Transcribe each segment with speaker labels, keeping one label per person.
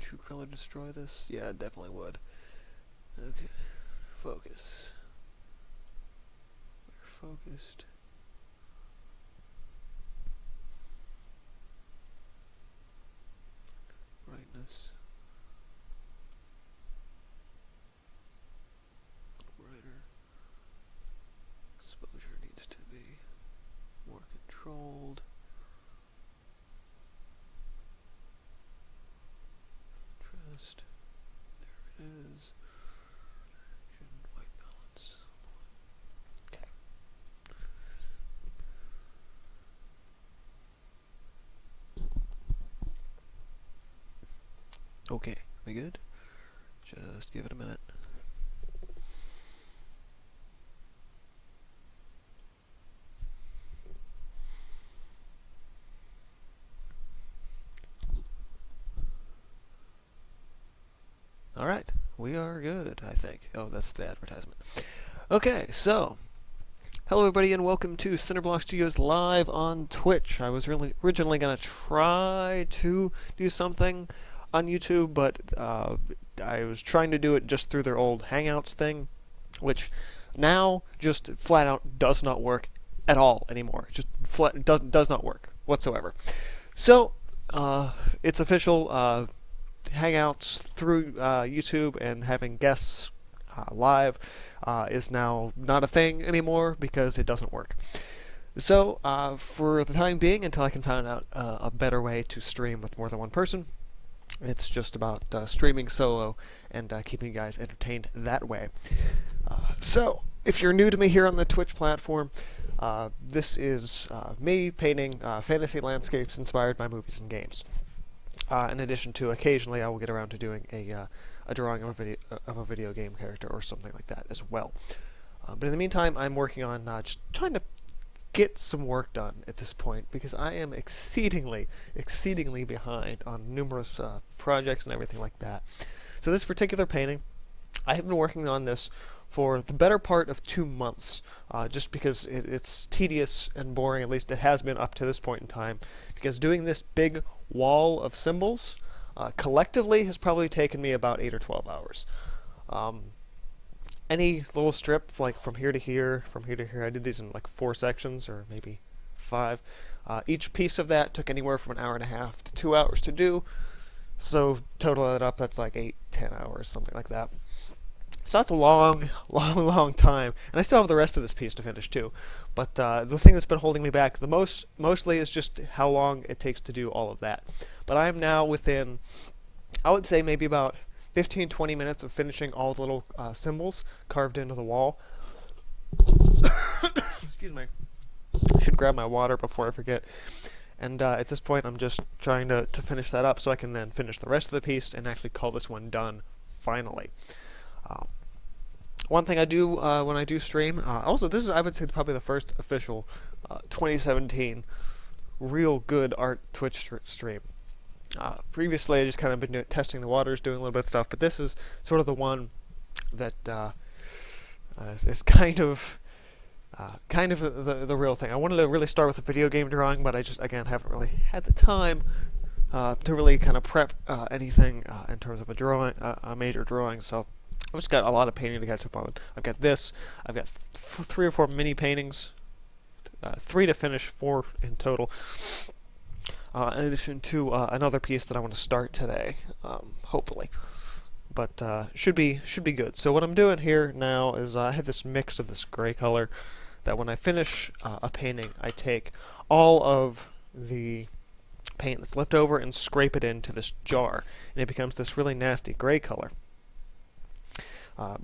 Speaker 1: True color destroy this? Yeah, it definitely would. Okay, focus. We're focused. Brightness. Brighter. Exposure needs to be more controlled. Contrast. There it is. White balance. Okay. Okay, we good? Just give it a minute. Alright, we are good, I think. Oh, that's the advertisement. Okay, so, hello everybody and welcome to CBStudios live on Twitch. I was originally going to try to do something on YouTube, but I was trying to do it just through their old Hangouts thing, which now just flat out does not work at all anymore. Just flat does not work whatsoever. So, it's official. Hangouts through YouTube and having guests live is now not a thing anymore because it doesn't work. So for the time being, until I can find out a better way to stream with more than one person, it's just about streaming solo and keeping you guys entertained that way. So if you're new to me here on the Twitch platform, this is me painting fantasy landscapes inspired by movies and games. In addition to, occasionally I will get around to doing a drawing of a video game character or something like that as well. But in the meantime, I'm working on just trying to get some work done at this point because I am exceedingly behind on numerous projects and everything like that. So this particular painting, I have been working on this for the better part of 2 months, just because it's tedious and boring, at least it has been up to this point in time, because doing this big wall of symbols collectively has probably taken me about 8 or 12 hours. Any little strip, like from here to here, I did these in like 4 sections, or maybe 5. Each piece of that took anywhere from 1.5 hours to 2 hours to do, so total that up, that's like 8-10 hours, something like that. So that's a long time, and I still have the rest of this piece to finish too. But the thing that's been holding me back the mostly is just how long it takes to do all of that. But I am now within, I would say maybe about 15-20 minutes of finishing all the little symbols carved into the wall. Excuse me. I should grab my water before I forget. And at this point, I'm just trying to finish that up so I can then finish the rest of the piece and actually call this one done finally. One thing I do when I do stream, also this is, I would say, probably the first official 2017 real good art Twitch stream. Previously I just kind of been testing the waters, doing a little bit of stuff, but this is sort of the one that is kind of the real thing. I wanted to really start with a video game drawing, but I just, again, haven't really had the time to really kind of prep anything in terms of a drawing, a major drawing, so I've just got a lot of painting to catch up on. I've got this, I've got 3 or 4 mini paintings, 3 to finish, 4 in total, in addition to another piece that I want to start today, hopefully. But should be good. So what I'm doing here now is I have this mix of this gray color that when I finish a painting, I take all of the paint that's left over and scrape it into this jar, and it becomes this really nasty gray color.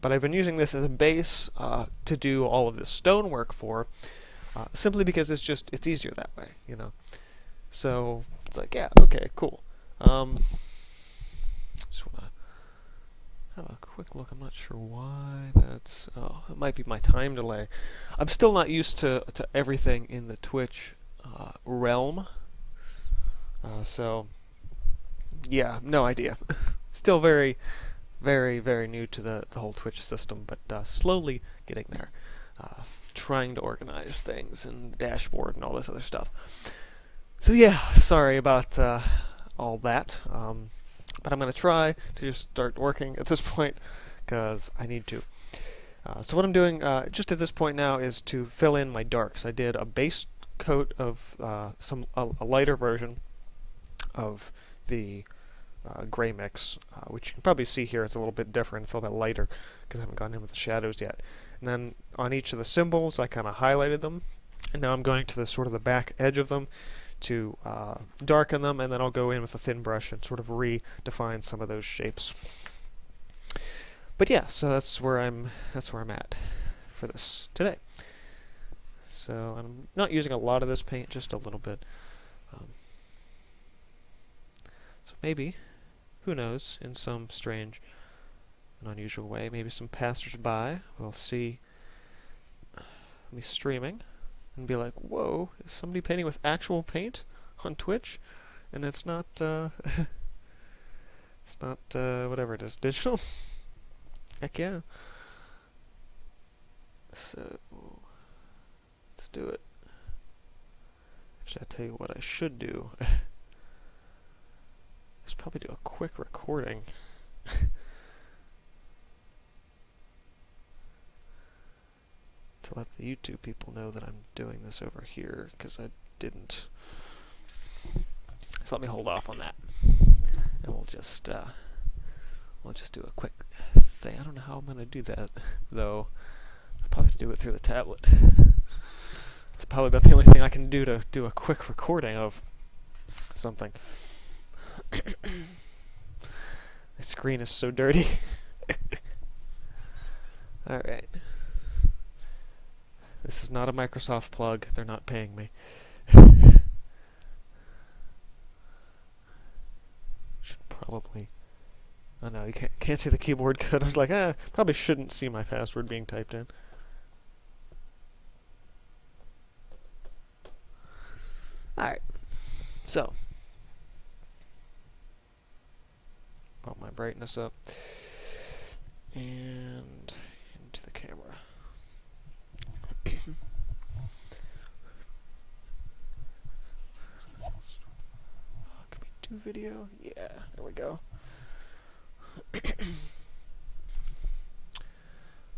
Speaker 1: But I've been using this as a base to do all of this stonework for, simply because it's easier that way, you know. So it's like, yeah, okay, cool. Just wanna have a quick look. I'm not sure why that's. Oh, it might be my time delay. I'm still not used to everything in the Twitch realm. So yeah, no idea. Still very new to the whole Twitch system, but slowly getting there. Trying to organize things and the dashboard and all this other stuff. So yeah, sorry about all that. but I'm going to try to just start working at this point because I need to. So what I'm doing just at this point now is to fill in my darks. I did a base coat of a lighter version of the gray mix, which you can probably see here. It's a little bit different. It's a little bit lighter because I haven't gone in with the shadows yet. And then on each of the symbols, I kind of highlighted them, and now I'm going to the sort of the back edge of them to darken them, and then I'll go in with a thin brush and sort of redefine some of those shapes. But yeah, so that's where I'm at for this today. So I'm not using a lot of this paint, just a little bit. So maybe, who knows, in some strange and unusual way, maybe some passersby will see me streaming and be like, "Whoa, is somebody painting with actual paint on Twitch?" And it's not, it's not whatever it is, digital. Heck yeah. So, let's do it. Actually, I'll tell you what I should do. Let's probably do a quick recording. To let the YouTube people know that I'm doing this over here, because I didn't. So let me hold off on that. And we'll just do a quick thing. I don't know how I'm going to do that, though. I'll probably have to do it through the tablet. It's probably about the only thing I can do to do a quick recording of something. My screen is so dirty. Alright. This is not a Microsoft plug. They're not paying me. Should probably... Oh no, you can't see the keyboard code. I was like, probably shouldn't see my password being typed in. Alright. So. Bump my brightness up. And into the camera. Can we do video? Yeah, there we go. This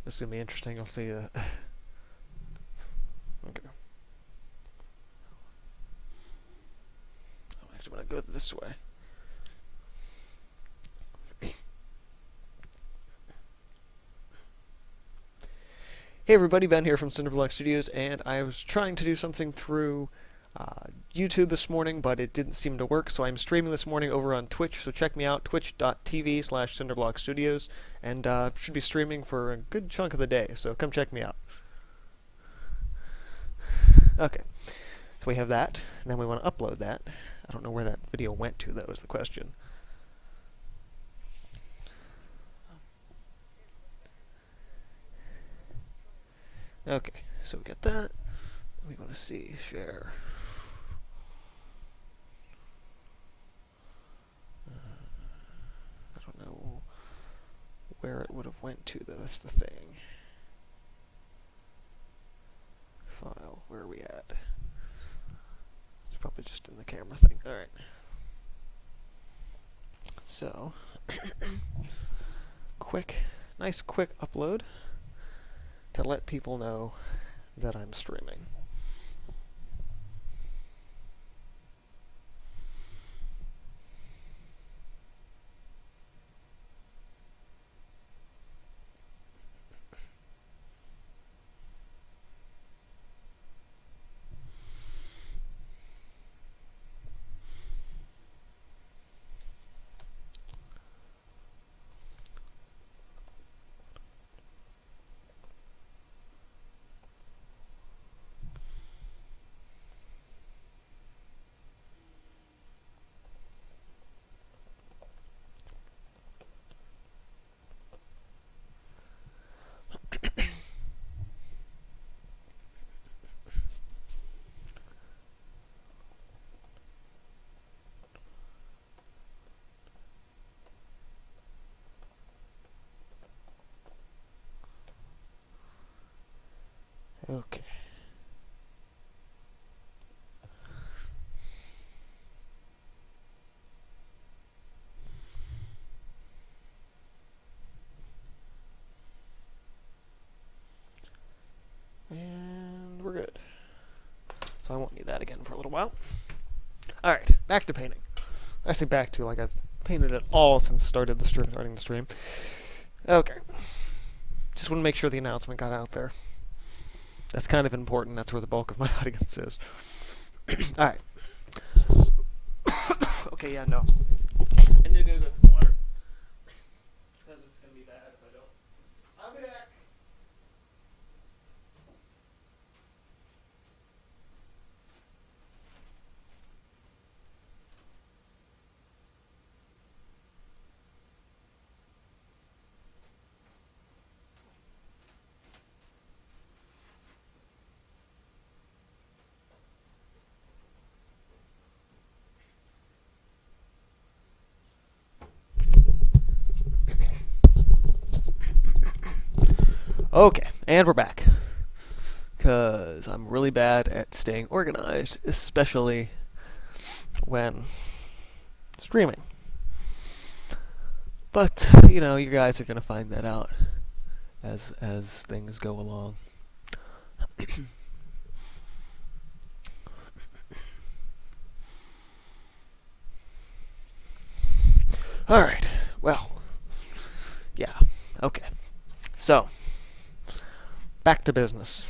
Speaker 1: is going to be interesting. I'll see you. Okay. I'm actually going to go this way. Hey everybody, Ben here from CBStudios, and I was trying to do something through YouTube this morning, but it didn't seem to work, so I'm streaming this morning over on Twitch, so check me out, twitch.tv/CinderblockStudios, and should be streaming for a good chunk of the day, so come check me out. Okay, so we have that, and then we want to upload that. I don't know where that video went to, though, is the question. Okay, so we got that. We want to see, share. I don't know where it would have went to, though. That's the thing. File, where are we at? It's probably just in the camera thing. Alright. So, nice quick upload to let people know that I'm streaming. Okay. that again for a little while. Alright, back to painting. I say back to, like I've painted it all since starting the stream. Okay. Just want to make sure the announcement got out there. That's kind of important. That's where the bulk of my audience is. Alright. Okay, yeah, no. I need to go get some water. Because it's going to be bad if I don't. I'll be back. Okay, and we're back. Because I'm really bad at staying organized, especially when streaming. But, you know, you guys are going to find that out as things go along. Alright, well, yeah, okay. So, back to business.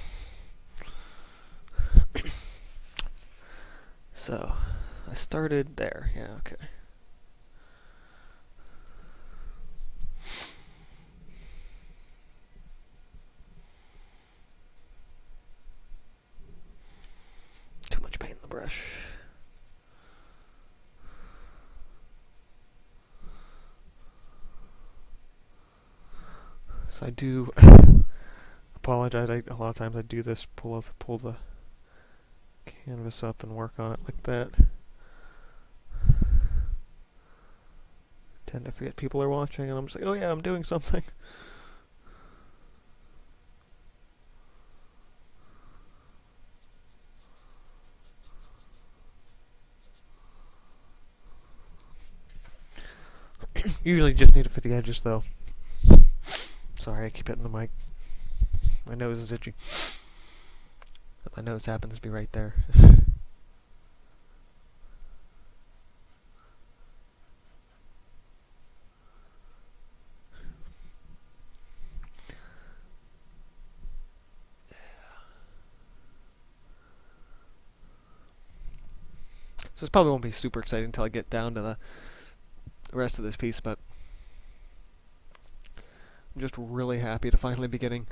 Speaker 1: So, I started there, yeah, okay. Too much paint in the brush. So I do apologize. A lot of times I do this, pull the canvas up and work on it like that. Tend to forget people are watching, and I'm just like, oh yeah, I'm doing something. Usually just need it for the edges, though. Sorry, I keep hitting the mic. My nose is itchy. My nose happens to be right there. So this probably won't be super exciting until I get down to the rest of this piece, but I'm just really happy to finally be getting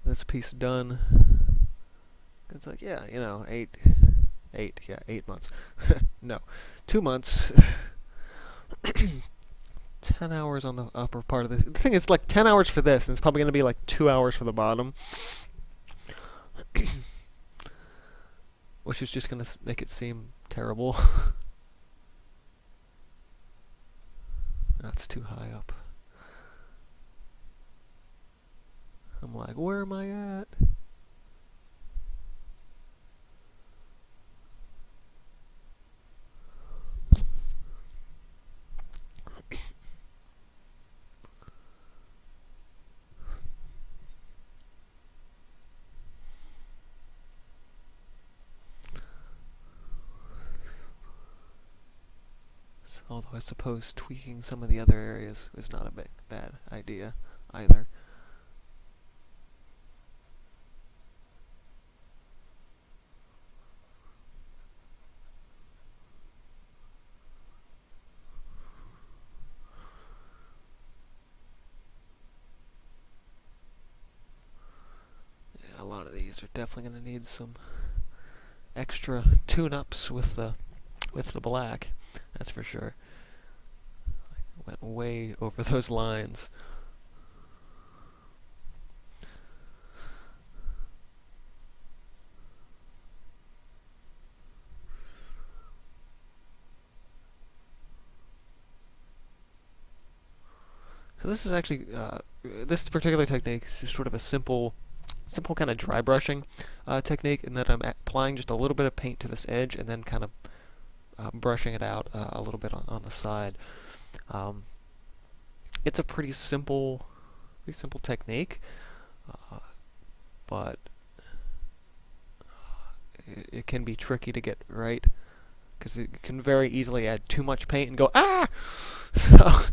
Speaker 1: this piece done. It's like, yeah, you know, 8 months. No, 2 months. 10 hours on the upper part of this. The thing is, like, 10 hours for this, and it's probably going to be like 2 hours for the bottom. Which is just going to make it seem terrible. That's too high up. I'm like, where am I at? Although I suppose tweaking some of the other areas is not a bad idea either. Yeah, a lot of these are definitely going to need some extra tune-ups with the black. That's for sure. I went way over those lines. So this is actually, this particular technique is sort of a simple kind of dry brushing technique, in that I'm applying just a little bit of paint to this edge and then kind of brushing it out a little bit on the side. It's a pretty simple technique, but it can be tricky to get right, because it can very easily add too much paint and go, ah! So, it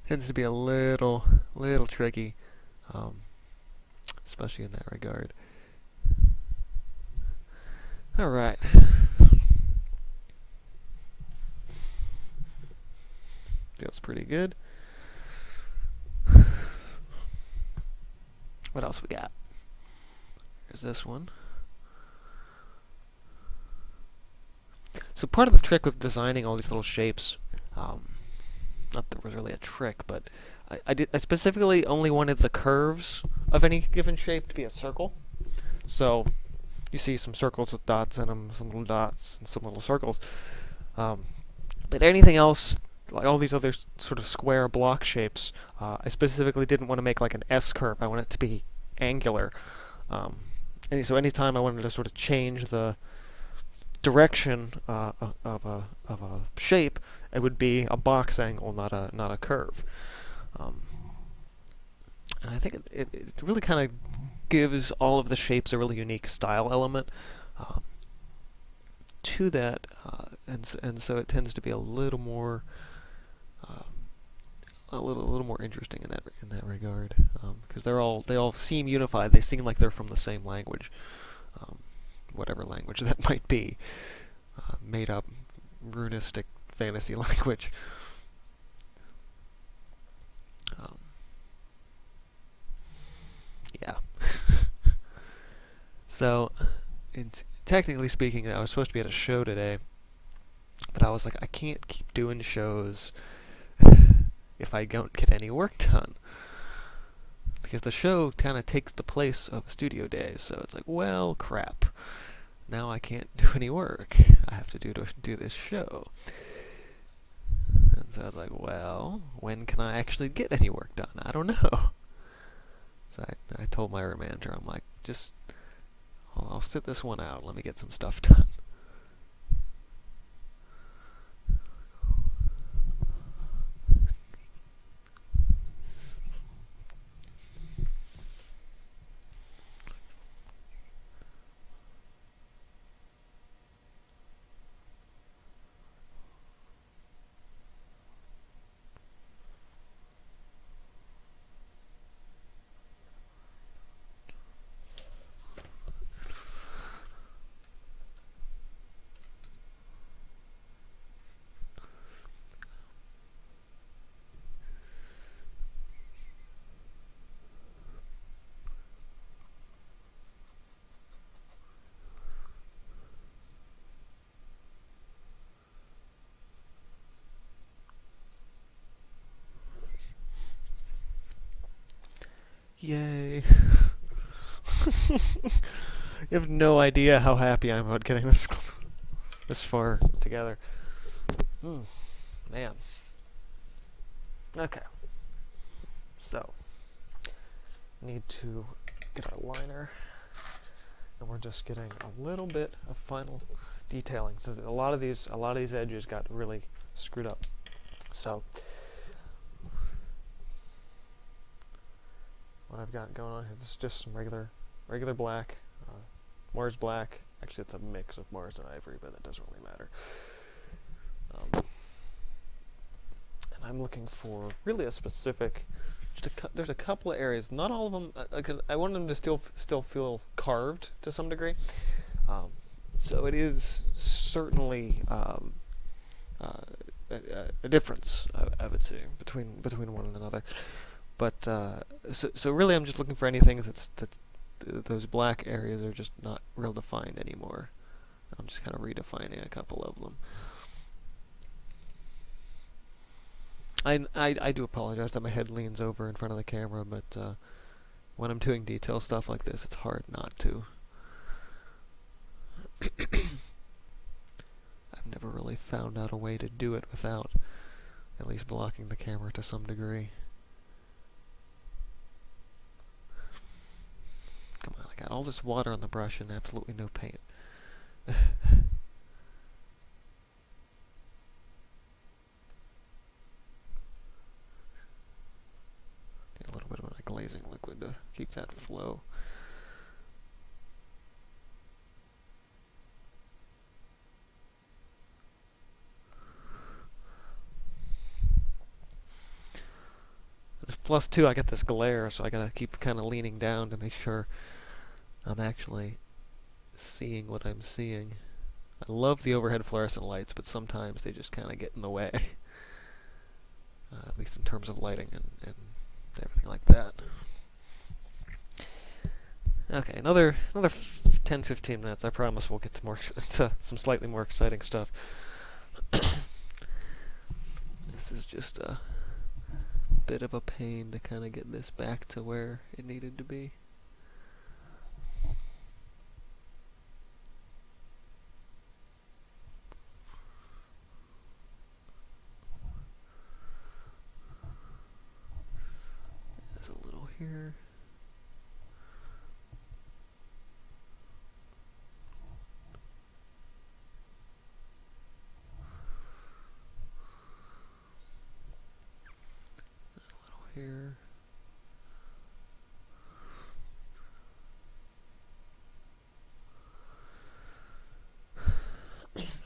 Speaker 1: tends to be a little tricky, especially in that regard. Alright. Feels pretty good. What else we got? There's this one. So part of the trick with designing all these little shapes, not that there was really a trick, but I specifically only wanted the curves of any given shape to be a circle. So you see some circles with dots in them, some little dots, and some little circles. But anything else, like all these other sort of square block shapes, I specifically didn't want to make like an S curve. I want it to be angular. And so anytime I wanted to sort of change the direction of a shape, it would be a box angle, not a curve. And I think it really kind of gives all of the shapes a really unique style element to that, and so it tends to be a little more interesting in that regard, because they all seem unified. They seem like they're from the same language, whatever language that might be, made up runistic fantasy language. Yeah. So, technically speaking, I was supposed to be at a show today, but I was like, I can't keep doing shows if I don't get any work done, because the show kind of takes the place of a studio day. So it's like, well, crap. Now I can't do any work. I have to do this show. And so I was like, well, when can I actually get any work done? I don't know. So I told my manager, I'm like, I'll sit this one out. Let me get some stuff done. Yay. You have no idea how happy I am about getting this far together. Man. Okay. So, need to get our liner, and we're just getting a little bit of final detailing. So a lot of these edges got really screwed up. So what I've got going on here, this is just some regular black, Mars black. Actually, it's a mix of Mars and ivory, but that doesn't really matter. And I'm looking for really a specific. There's a couple of areas. Not all of them. I want them to still feel carved to some degree. So it is certainly a difference, I would say, between one and another. But so really, I'm just looking for anything that's those black areas are just not real defined anymore. I'm just kind of redefining a couple of them. I do apologize that my head leans over in front of the camera, but when I'm doing detail stuff like this, it's hard not to. I've never really found out a way to do it without at least blocking the camera to some degree. Come on, I got all this water on the brush and absolutely no paint. Get a little bit of a glazing liquid to keep that flow. Plus two, I get this glare, so I gotta keep kind of leaning down to make sure I'm actually seeing what I'm seeing. I love the overhead fluorescent lights, but sometimes they just kind of get in the way. At least in terms of lighting and everything like that. Okay, another 10-15 minutes. I promise we'll get to some slightly more exciting stuff. This is just a bit of a pain to kind of get this back to where it needed to be. There's a little here. Here.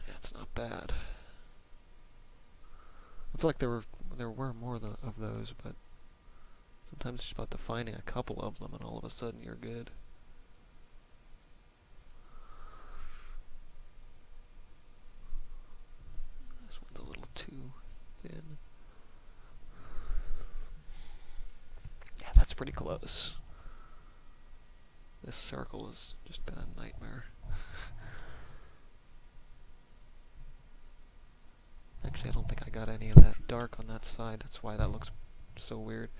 Speaker 1: That's not bad. I feel like there were more of those, but sometimes it's just about defining a couple of them, and all of a sudden you're good. This one's a little too thin. That's pretty close. This circle has just been a nightmare. Actually, I don't think I got any of that dark on that side. That's why that looks so weird.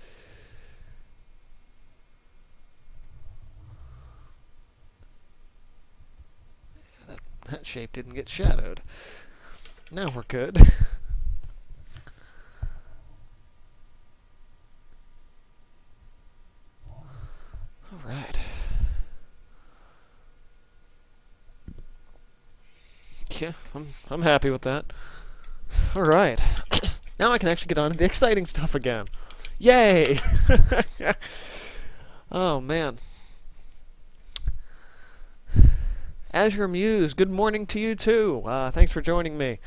Speaker 1: Yeah, that shape didn't get shadowed. Now we're good. Alright. Yeah, I'm happy with that. Alright. Now I can actually get on to the exciting stuff again. Yay! Oh, man. Azure Muse, good morning to you too. Thanks for joining me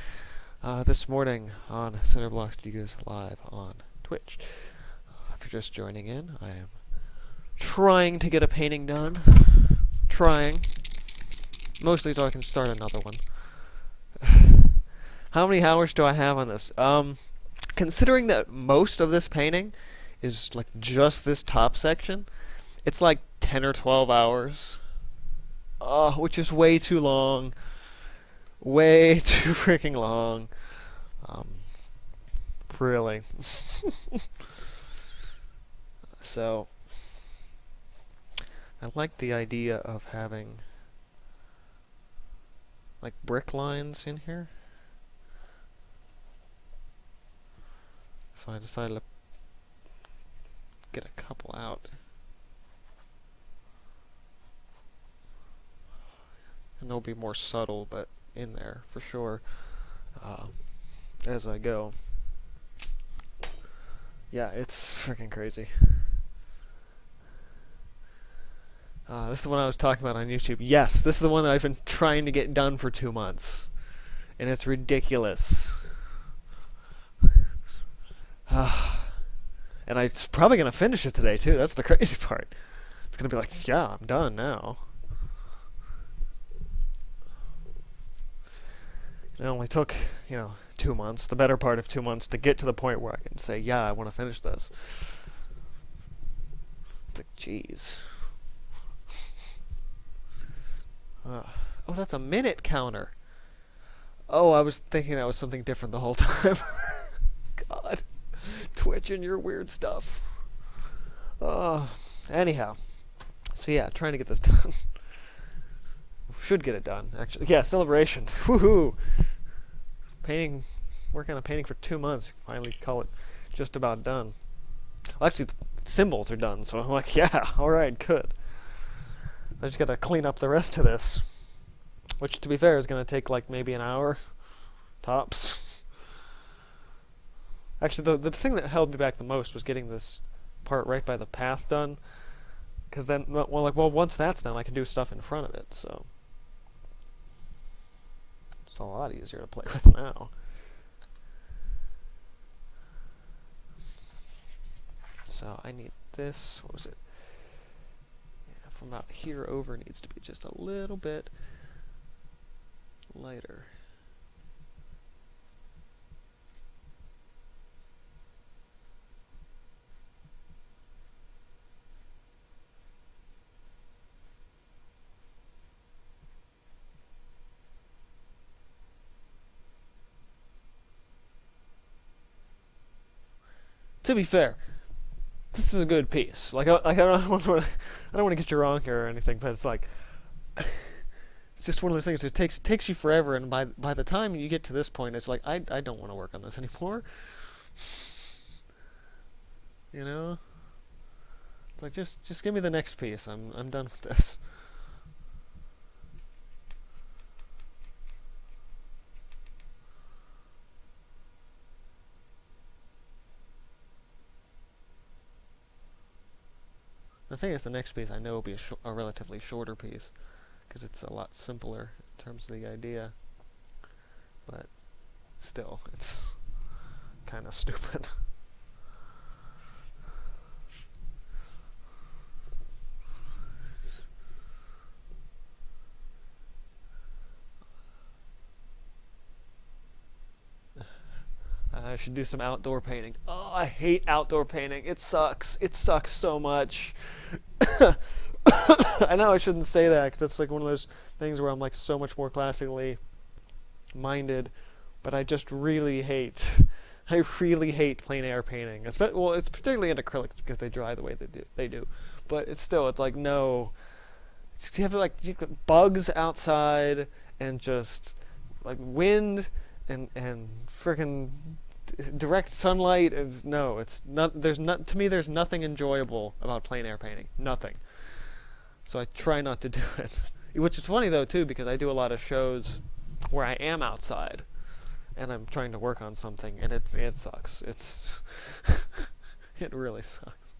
Speaker 1: this morning on CBStudios live on Twitch. If you're just joining in, I am trying to get a painting done. Trying. Mostly so I can start another one. How many hours do I have on this? Considering that most of this painting is like just this top section, it's like 10 or 12 hours. Which is way too long. Way too freaking long. Really. So, I like the idea of having like brick lines in here. So I decided to get a couple out. And they'll be more subtle, but in there for sure as I go. Yeah, it's freaking crazy. This is the one I was talking about on YouTube. Yes, this is the one that I've been trying to get done for 2 months. And it's ridiculous. And I'm probably going to finish it today, too. That's the crazy part. It's going to be like, yeah, I'm done now. It only took, 2 months, the better part of 2 months, to get to the point where I can say, yeah, I want to finish this. It's like, jeez. Oh, that's a minute counter. Oh, I was thinking that was something different the whole time. God. Twitch and your weird stuff. Anyhow. So yeah, trying to get this done. Should get it done, actually. Yeah, celebration. Woohoo! Painting, working on painting for 2 months. Finally call it just about done. Well, actually, the symbols are done, so I'm like, yeah, alright, good. I just gotta clean up the rest of this. Which, to be fair, is gonna take like maybe an hour. Tops. Actually, the thing that held me back the most was getting this part right by the path done. Because then, once that's done, I can do stuff in front of it, so. It's a lot easier to play with now. So I need this, what was it? Yeah, from about here over needs to be just a little bit lighter. To be fair, this is a good piece. Like I don't want to get you wrong here or anything, but it's like it's just one of those things. It takes you forever, and by the time you get to this point, it's like I don't want to work on this anymore. You know, it's like just give me the next piece. I'm done with this. The thing is, the next piece I know will be a relatively shorter piece, because it's a lot simpler in terms of the idea. But still, it's kind of stupid. I should do some outdoor painting. Oh, I hate outdoor painting. It sucks. It sucks so much. I know I shouldn't say that, because that's like one of those things where I'm like so much more classically minded, but I just really hate. I really hate plein air painting. Well, it's particularly in acrylics because they dry the way they do. But it's like no. You have like bugs outside and just like wind and freaking direct sunlight is no. It's not. There's not to me. There's nothing enjoyable about plein air painting. Nothing. So I try not to do it. Which is funny though too, because I do a lot of shows where I am outside and I'm trying to work on something, and it sucks. It's it really sucks.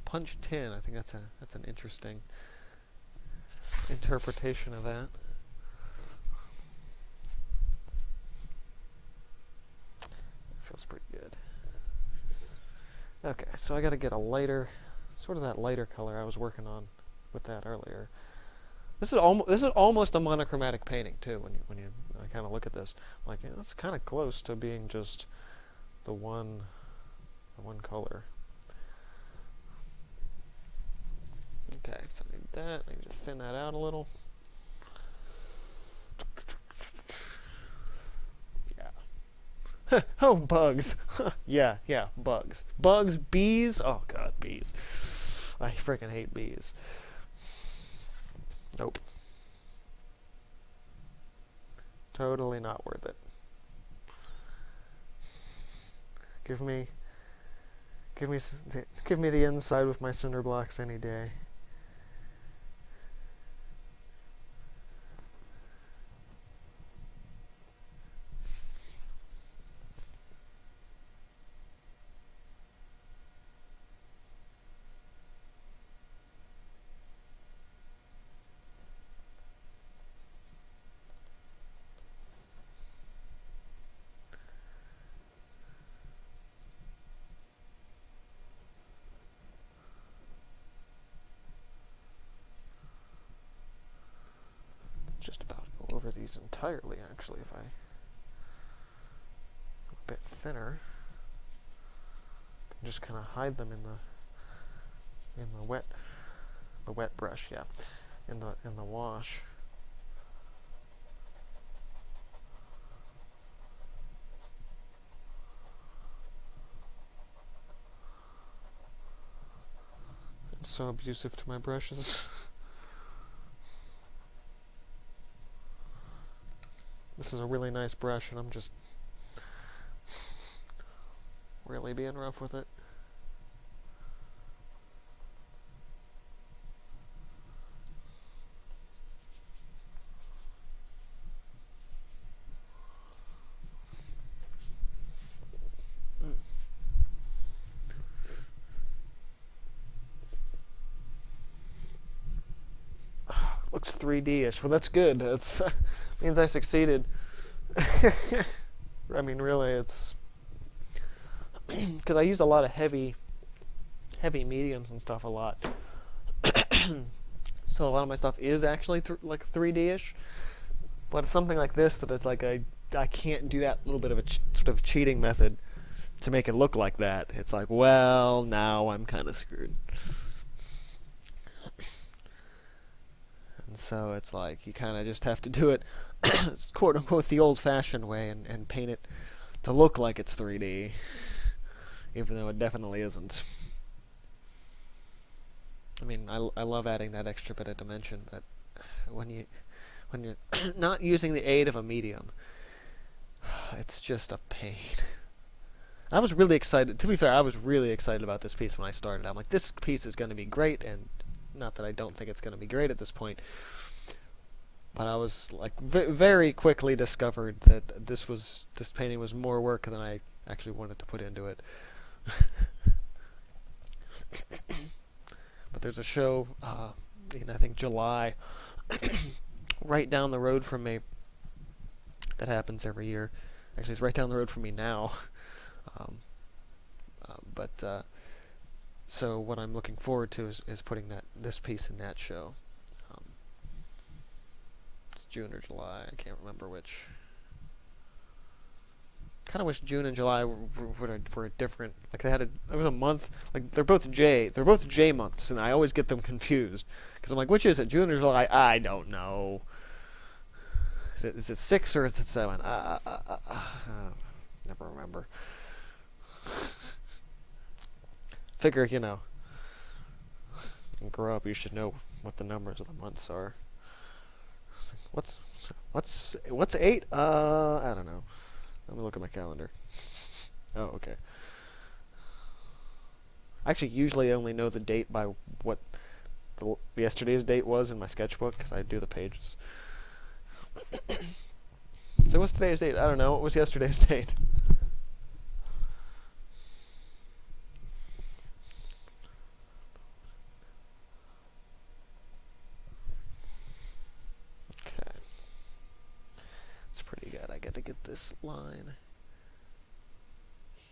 Speaker 1: Punch tin. I think that's an interesting interpretation of that. Feels pretty good. Okay, so I got to get a lighter, sort of that lighter color I was working on with that earlier. This is almost a monochromatic painting too. When you kind of look at this, I'm like, yeah, that's kind of close to being just the one color. Okay, so I need that. I need to thin that out a little. Yeah. Oh, bugs. yeah, bugs. Bugs, bees. Oh god, bees. I freaking hate bees. Nope. Totally not worth it. Give me the inside with my cinder blocks any day. Just about go over these entirely, actually, if I go a bit thinner. Just kind of hide them in the wet brush, yeah, in the wash. I'm so abusive to my brushes. This is a really nice brush, and I'm just really being rough with it. Looks 3D-ish. Well, that's good. That's means I succeeded. I mean, really, it's because I use a lot of heavy mediums and stuff a lot. So a lot of my stuff is actually like 3D-ish, but it's something like this that it's like I can't do that little bit of a sort of cheating method to make it look like that. It's like, well, now I'm kind of screwed. And so it's like you kind of just have to do it, quote unquote, the old-fashioned way and paint it to look like it's 3D, even though it definitely isn't. I mean, I love adding that extra bit of dimension, but when you're not using the aid of a medium, it's just a pain. I was really excited. To be fair, I was really excited about this piece when I started. I'm like, this piece is going to be great, and not that I don't think it's going to be great at this point, but I was like very quickly discovered that this painting was more work than I actually wanted to put into it. But there's a show in, I think, July, right down the road from me, that happens every year. Actually, it's right down the road from me now. So what I'm looking forward to is putting this piece in that show. It's June or July, I can't remember which. Kind of wish June and July were a different. Like it was a month. Like they're both J months, and I always get them confused because I'm like, which is it, June or July? I don't know. Is it 6 or is it 7? Never remember. Figure, you grow up, you should know what the numbers of the months are. What's 8? I don't know. Let me look at my calendar. Oh, okay. I actually usually only know the date by what yesterday's date was in my sketchbook, because I do the pages. So what's today's date? I don't know. What was yesterday's date? Okay. That's pretty good. I got to get this line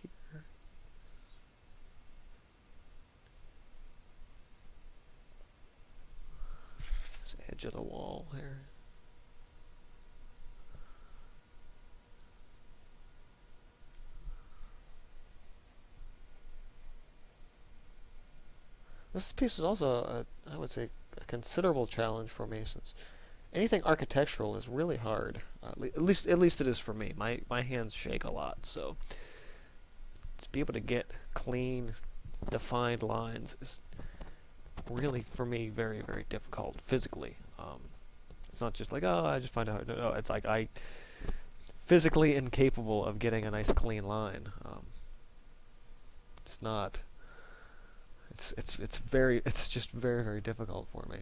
Speaker 1: here. This edge of the wall here. This piece is also, I would say, a considerable challenge for me, since anything architectural is really hard. At least it is for me. My hands shake a lot, so to be able to get clean, defined lines is really, for me, very, very difficult physically. It's not just like, oh, I just find out. No, it's like I physically incapable of getting a nice clean line. It's not. It's just very, very difficult for me.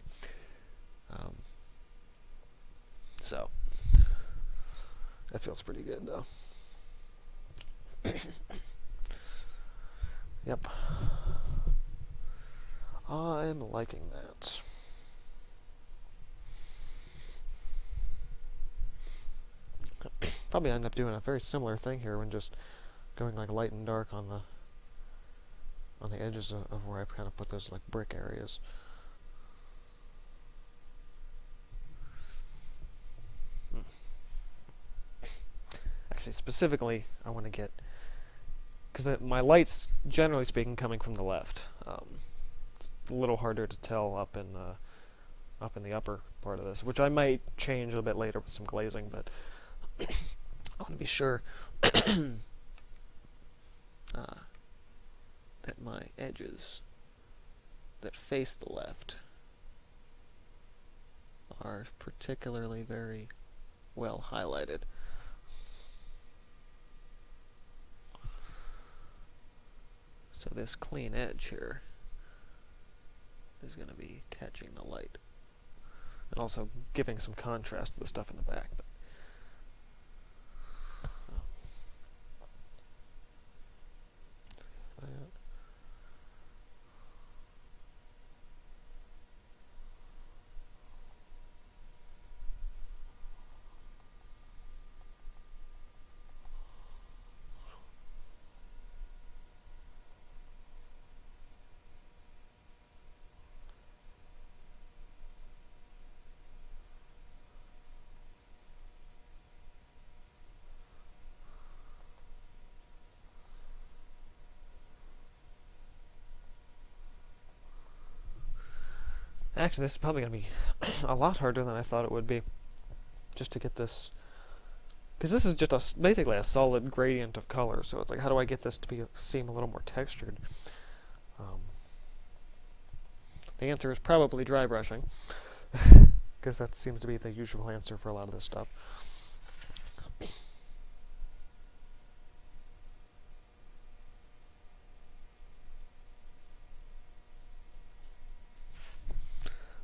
Speaker 1: So that feels pretty good though. Yep. I'm liking that. Probably end up doing a very similar thing here when just going like light and dark on the edges of where I kind of put those like brick areas. Actually, specifically, I want to get, because my light's generally speaking coming from the left. It's a little harder to tell up in the upper part of this, which I might change a bit later with some glazing, but I want to be sure that my edges that face the left are particularly very well highlighted. So this clean edge here is going to be catching the light and also giving some contrast to the stuff in the back. But Actually, this is probably going to be a lot harder than I thought it would be, just to get this, because this is just basically a solid gradient of color, so it's like, how do I get this to seem a little more textured? The answer is probably dry brushing, because that seems to be the usual answer for a lot of this stuff.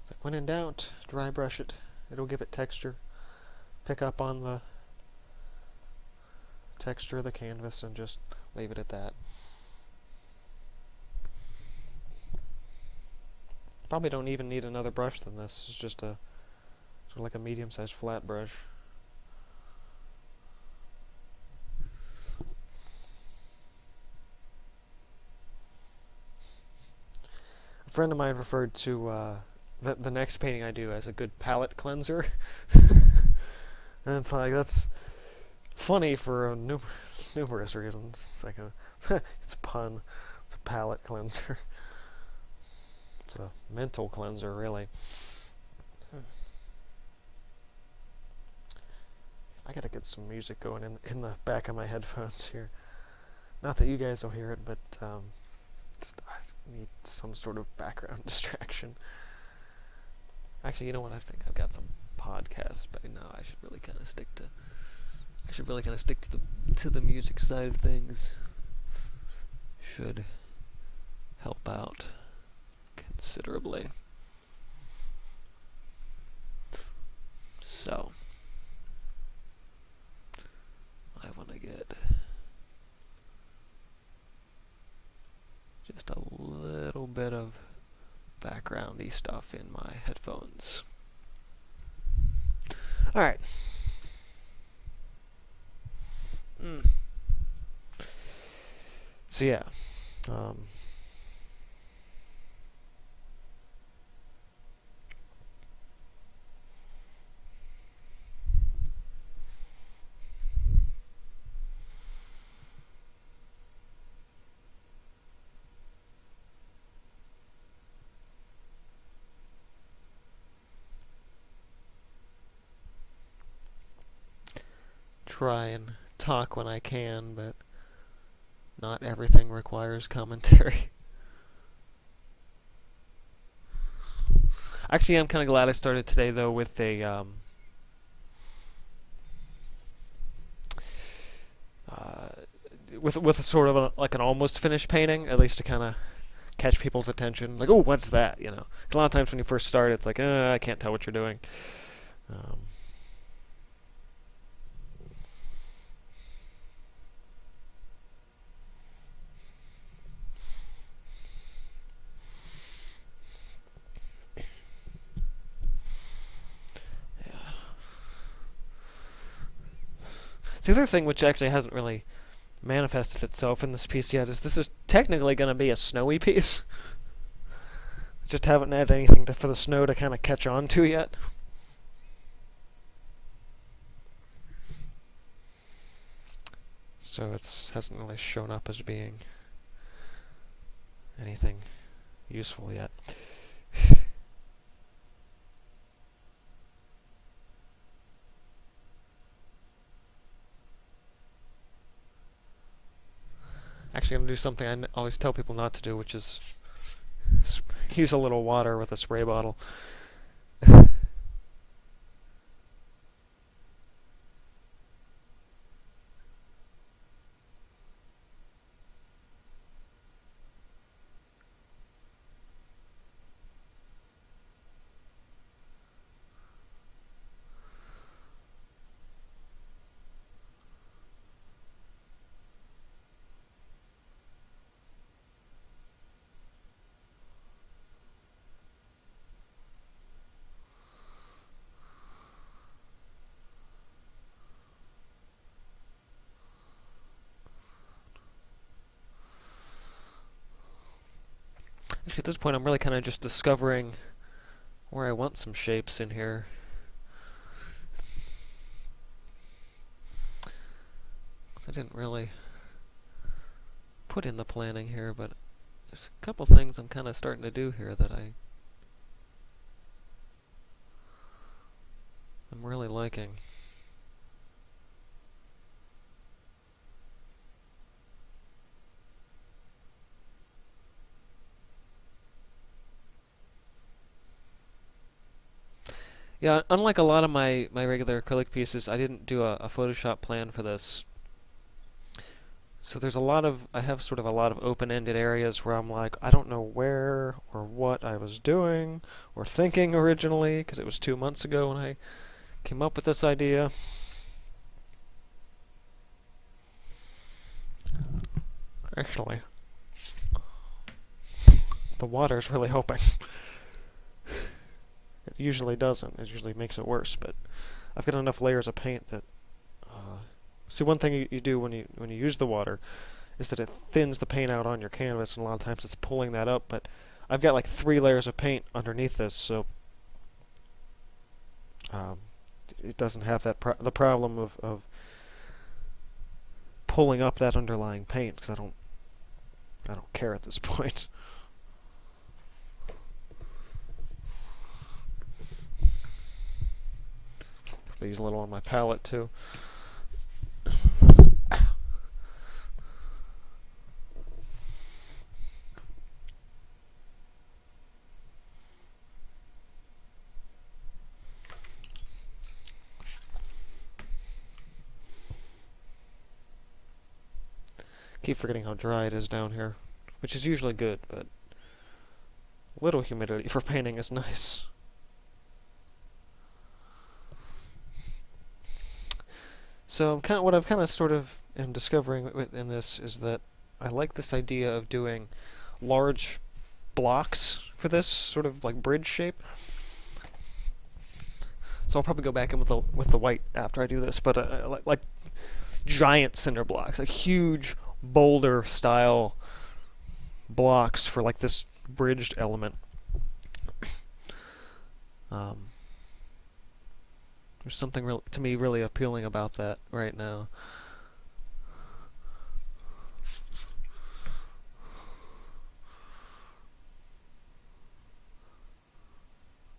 Speaker 1: It's like, when in doubt, dry brush it. It'll give it texture. Pick up on the texture of the canvas and just leave it at that. Probably don't even need another brush than this. It's just a sort of like a medium-sized flat brush. A friend of mine referred to the next painting I do as a good palette cleanser. And it's like, that's funny for numerous reasons. It's like it's a pun. It's a palette cleanser. It's a mental cleanser, really. I gotta get some music going in the back of my headphones here. Not that you guys will hear it, but just I need some sort of background distraction. Actually, you know what? I think I've got some podcasts by now. I should really kind of stick to. To the music side of things. Should help out considerably. So I want to get just a little bit of backgroundy stuff in my headphones. All right. So yeah. Try and talk when I can, but not everything requires commentary. Actually, I'm kind of glad I started today, though, with a with a sort of like an almost finished painting, at least to kind of catch people's attention. Like, oh, what's that? You know, 'cause a lot of times when you first start, it's like, I can't tell what you're doing. The other thing, which actually hasn't really manifested itself in this piece yet, is this is technically going to be a snowy piece. Just haven't had anything for the snow to kind of catch on to yet. So it hasn't really shown up as being anything useful yet. Actually, I'm going to do something I always tell people not to do, which is use a little water with a spray bottle. Actually, at this point, I'm really kind of just discovering where I want some shapes in here. I didn't really put in the planning here, but there's a couple things I'm kind of starting to do here that I liking. Yeah, unlike a lot of my regular acrylic pieces, I didn't do a Photoshop plan for this. So I have sort of a lot of open-ended areas where I'm like, I don't know where or what I was doing or thinking originally, because it was 2 months ago when I came up with this idea. Actually, the water's really helping. It usually doesn't. It usually makes it worse, but I've got enough layers of paint that... see, one thing you do when you use the water is that it thins the paint out on your canvas, and a lot of times it's pulling that up, but I've got like 3 layers of paint underneath this, so it doesn't have the problem of pulling up that underlying paint, because I don't care at this point. I use a little on my palette too. Keep forgetting how dry it is down here, which is usually good, but a little humidity for painting is nice. So what I've kind of sort of am discovering in this is that I like this idea of doing large blocks for this sort of like bridge shape. So I'll probably go back in with the white after I do this, but like giant cinder blocks, like huge boulder style blocks for like this bridged element. There's something to me really appealing about that right now.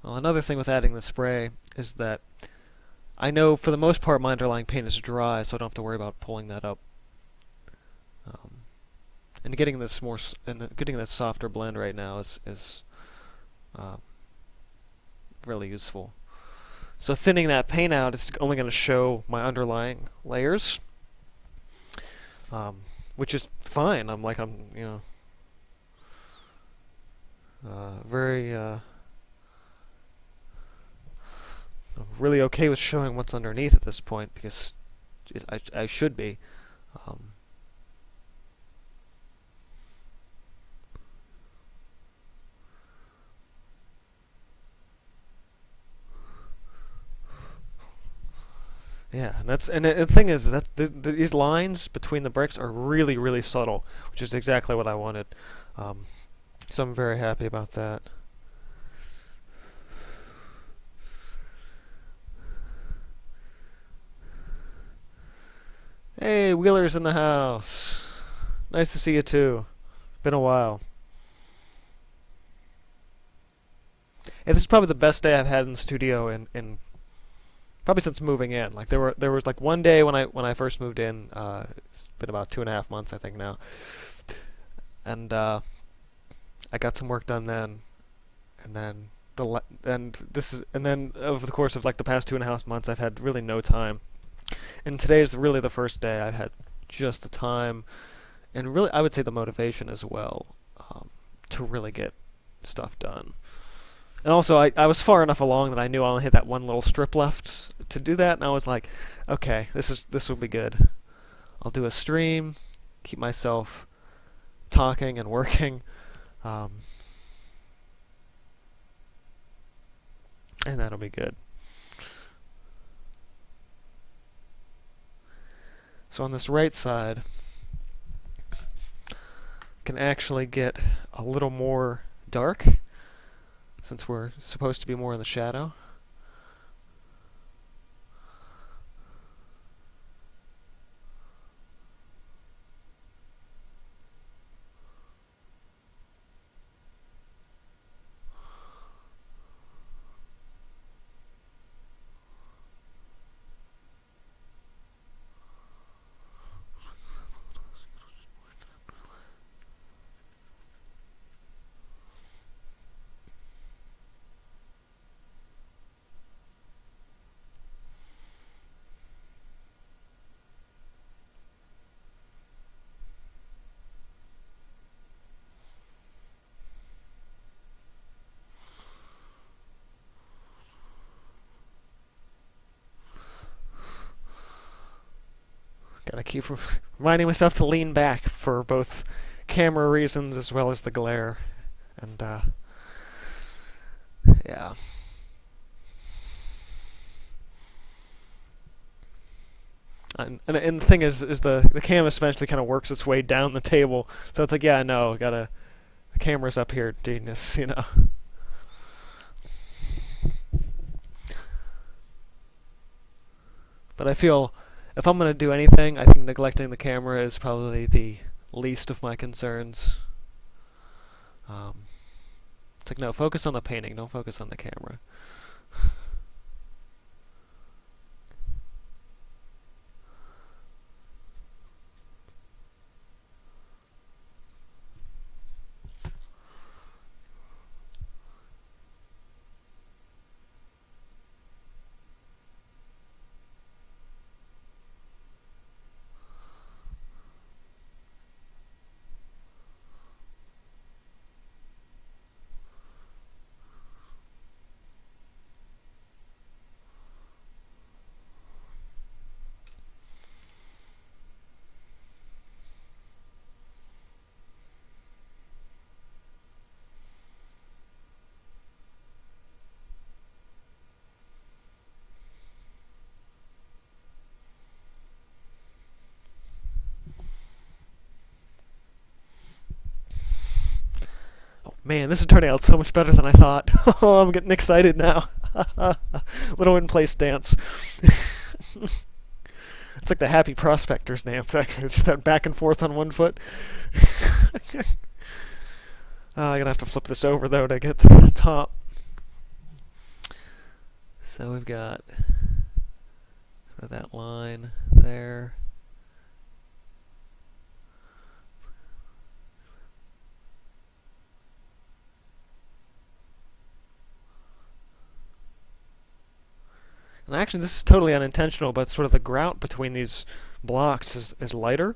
Speaker 1: Well, another thing with adding the spray is that I know for the most part my underlying paint is dry, so I don't have to worry about pulling that up. And getting this getting this softer blend right now is really useful. So thinning that paint out is only going to show my underlying layers, which is fine. I'm very I'm really okay with showing what's underneath at this point, because I should be. Yeah, and the thing is that these lines between the bricks are really, really subtle, which is exactly what I wanted. So I'm very happy about that. Hey, Wheeler's in the house. Nice to see you too. Been a while. Hey, this is probably the best day I've had in the studio in probably since moving in. Like there was like one day when I first moved in. It's been about 2.5 months, I think now, and I got some work done then, and then over the course of like the past 2.5 months, I've had really no time. And today is really the first day I've had just the time, and really I would say the motivation as well, to really get stuff done. And also, I was far enough along that I knew I only had that one little strip left to do that, and I was like, okay, this will be good. I'll do a stream, keep myself talking and working, and that'll be good. So on this right side, I can actually get a little more dark, since we're supposed to be more in the shadow. Gotta keep reminding myself to lean back for both camera reasons as well as the glare. And, yeah. And the thing is the canvas eventually kind of works its way down the table. So it's like, yeah, no, the camera's up here, genius, you know. But I feel if I'm going to do anything, I think neglecting the camera is probably the least of my concerns. It's like, no, focus on the painting, don't focus on the camera. Man, this is turning out so much better than I thought. Oh, I'm getting excited now. Little in-place dance. It's like the happy prospector's dance, actually. It's just that back and forth on one foot. I'm going to have to flip this over, though, to get to the top. So we've got that line there. And actually, this is totally unintentional, but sort of the grout between these blocks is lighter,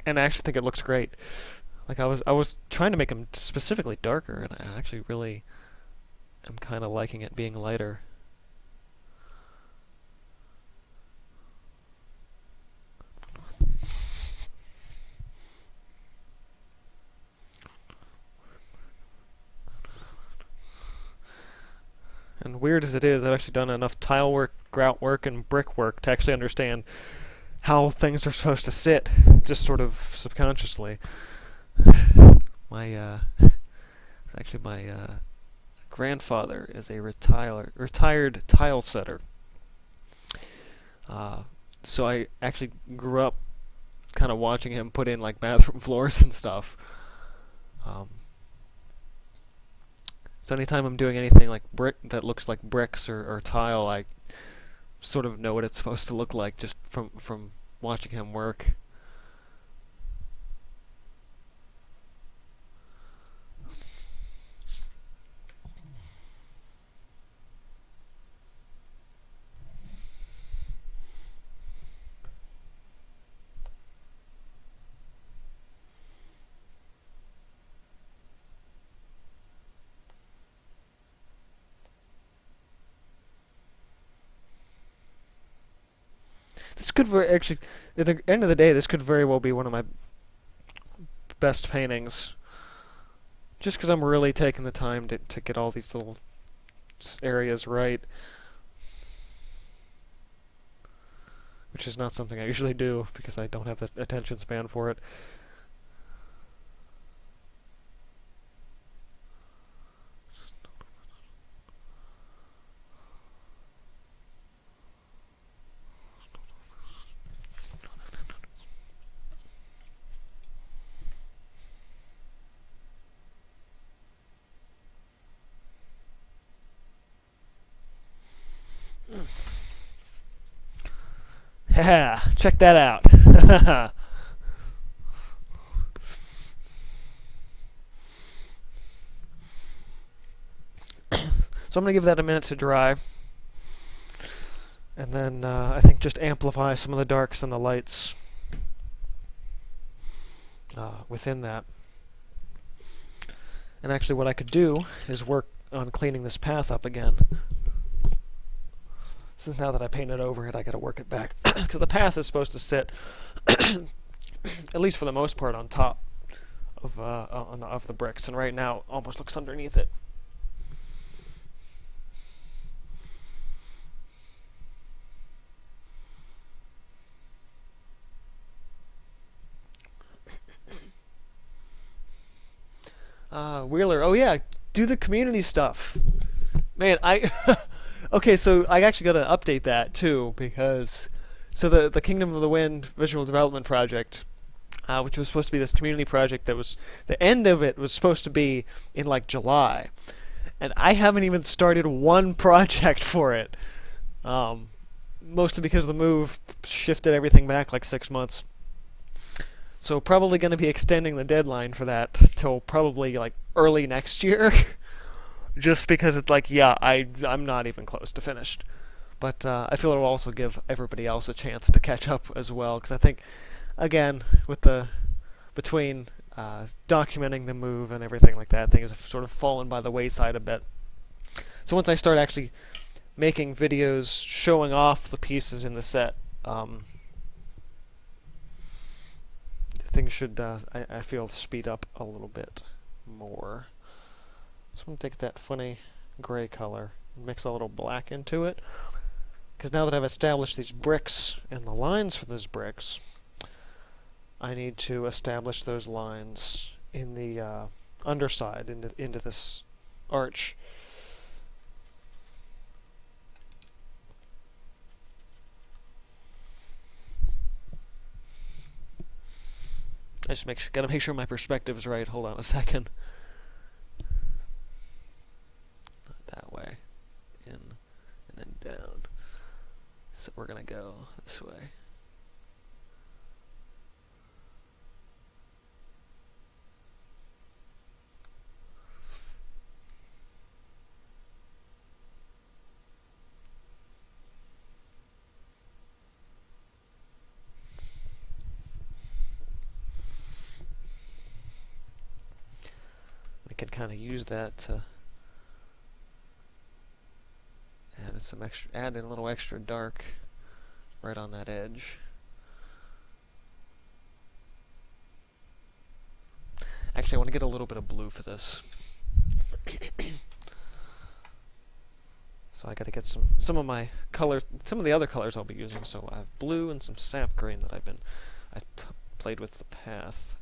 Speaker 1: and I actually think it looks great. Like I was trying to make them specifically darker, and I actually really am kind of liking it being lighter. And weird as it is, I've actually done enough tile work, grout work, and brick work to actually understand how things are supposed to sit, just sort of subconsciously. My grandfather is a retired tile setter. So I actually grew up kind of watching him put in like bathroom floors and stuff. So anytime I'm doing anything like brick that looks like bricks or tile, I sort of know what it's supposed to look like just from watching him work. This could actually, at the end of the day, this could very well be one of my best paintings. Just because I'm really taking the time to get all these little areas right. Which is not something I usually do, because I don't have the attention span for it. Haha, check that out. So I'm going to give that a minute to dry. And then I think just amplify some of the darks and the lights within that. And actually what I could do is work on cleaning this path up again. since now that I painted over it, I got to work it back because the path is supposed to sit, at least for the most part, on top of the bricks, and right now it almost looks underneath it. Wheeler, oh yeah, do the community stuff. Man, okay, so I actually got to update that too, because so the Kingdom of the Wind visual development project, which was supposed to be this community project that was the end of it was supposed to be in like July, and I haven't even started one project for it. Mostly because the move shifted everything back like 6 months. So probably going to be extending the deadline for that till probably like early next year. Just because it's like, yeah, I'm not even close to finished. But I feel it will also give everybody else a chance to catch up as well. Because I think, again, between documenting the move and everything like that, things have sort of fallen by the wayside a bit. So once I start actually making videos showing off the pieces in the set, things should, I feel, speed up a little bit more. So I'm going to take that funny gray color and mix a little black into it. Because now that I've established these bricks and the lines for those bricks, I need to establish those lines in the underside, into this arch. I just gotta make sure my perspective is right. Hold on a second. Not that way. In and then down. So we're gonna go this way. Can kind of use that to add in a little extra dark right on that edge. Actually, I want to get a little bit of blue for this. So I got to get some of my colors, some of the other colors I'll be using. So I have blue and some sap green that I played with the path.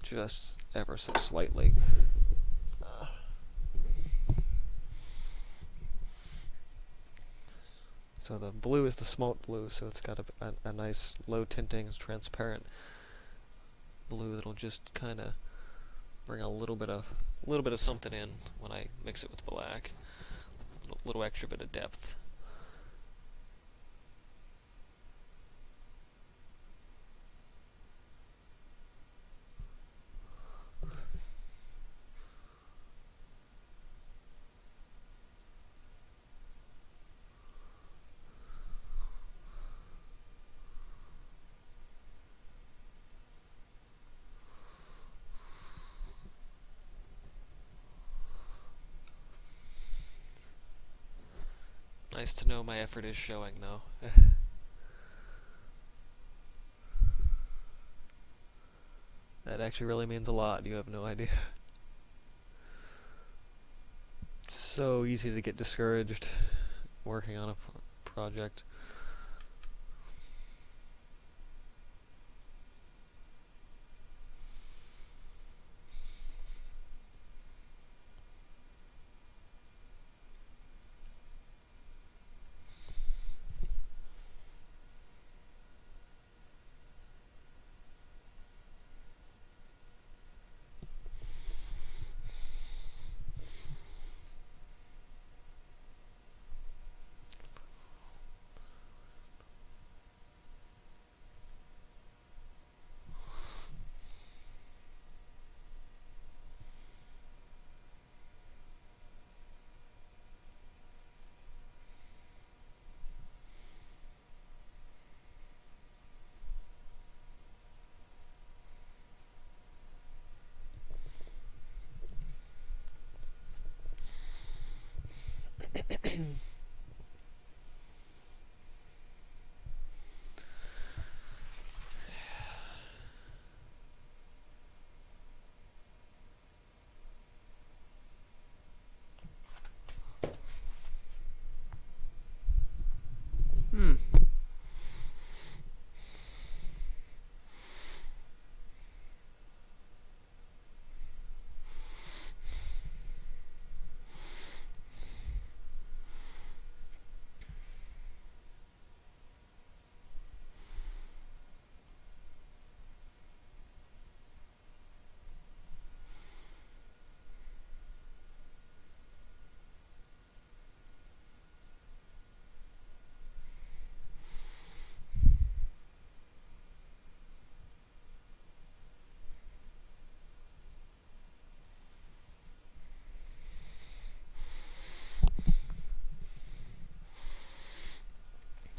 Speaker 1: Just ever so slightly. So the blue is the smalt blue, so it's got a nice low tinting, transparent blue that'll just kind of bring a little bit of something in when I mix it with black. A little extra bit of depth. Nice to know my effort is showing, though. That actually really means a lot. You have no idea. It's so easy to get discouraged working on a project.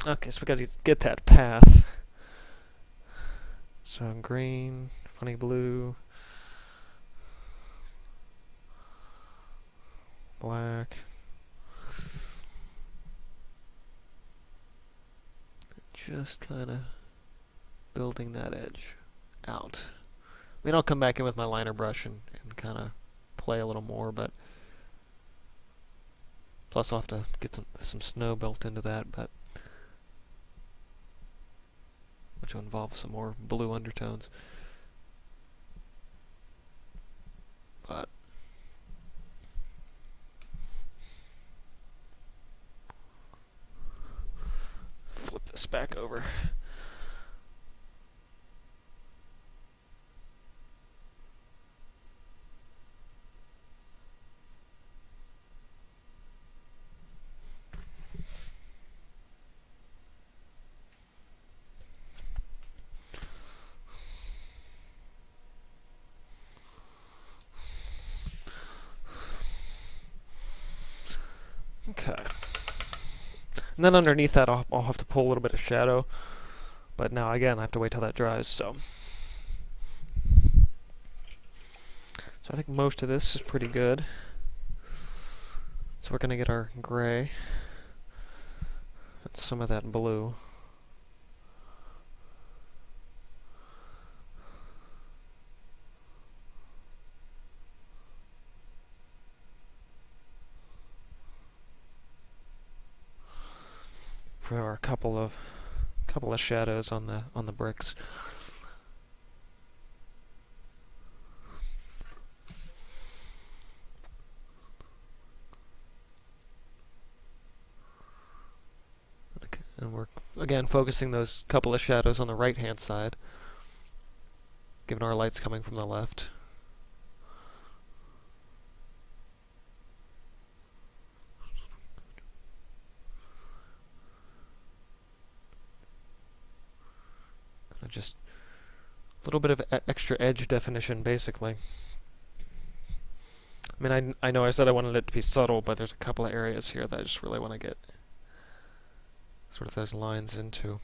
Speaker 1: Okay, so we gotta get that path. So green, funny blue, black. Just kind of building that edge out. I mean, I'll come back in with my liner brush and kind of play a little more, but plus I'll have to get some snow built into that, but which will involve some more blue undertones. But flip this back over. Okay. And then underneath that, I'll have to pull a little bit of shadow. But now, again, I have to wait till that dries, so. So I think most of this is pretty good. So we're going to get our gray and some of that blue. For a couple of shadows on the bricks. Okay. And we're again focusing those couple of shadows on the right hand side, given our light's coming from the left. Just a little bit of extra edge definition, basically. I mean, I know I said I wanted it to be subtle, but there's a couple of areas here that I just really want to get sort of those lines into.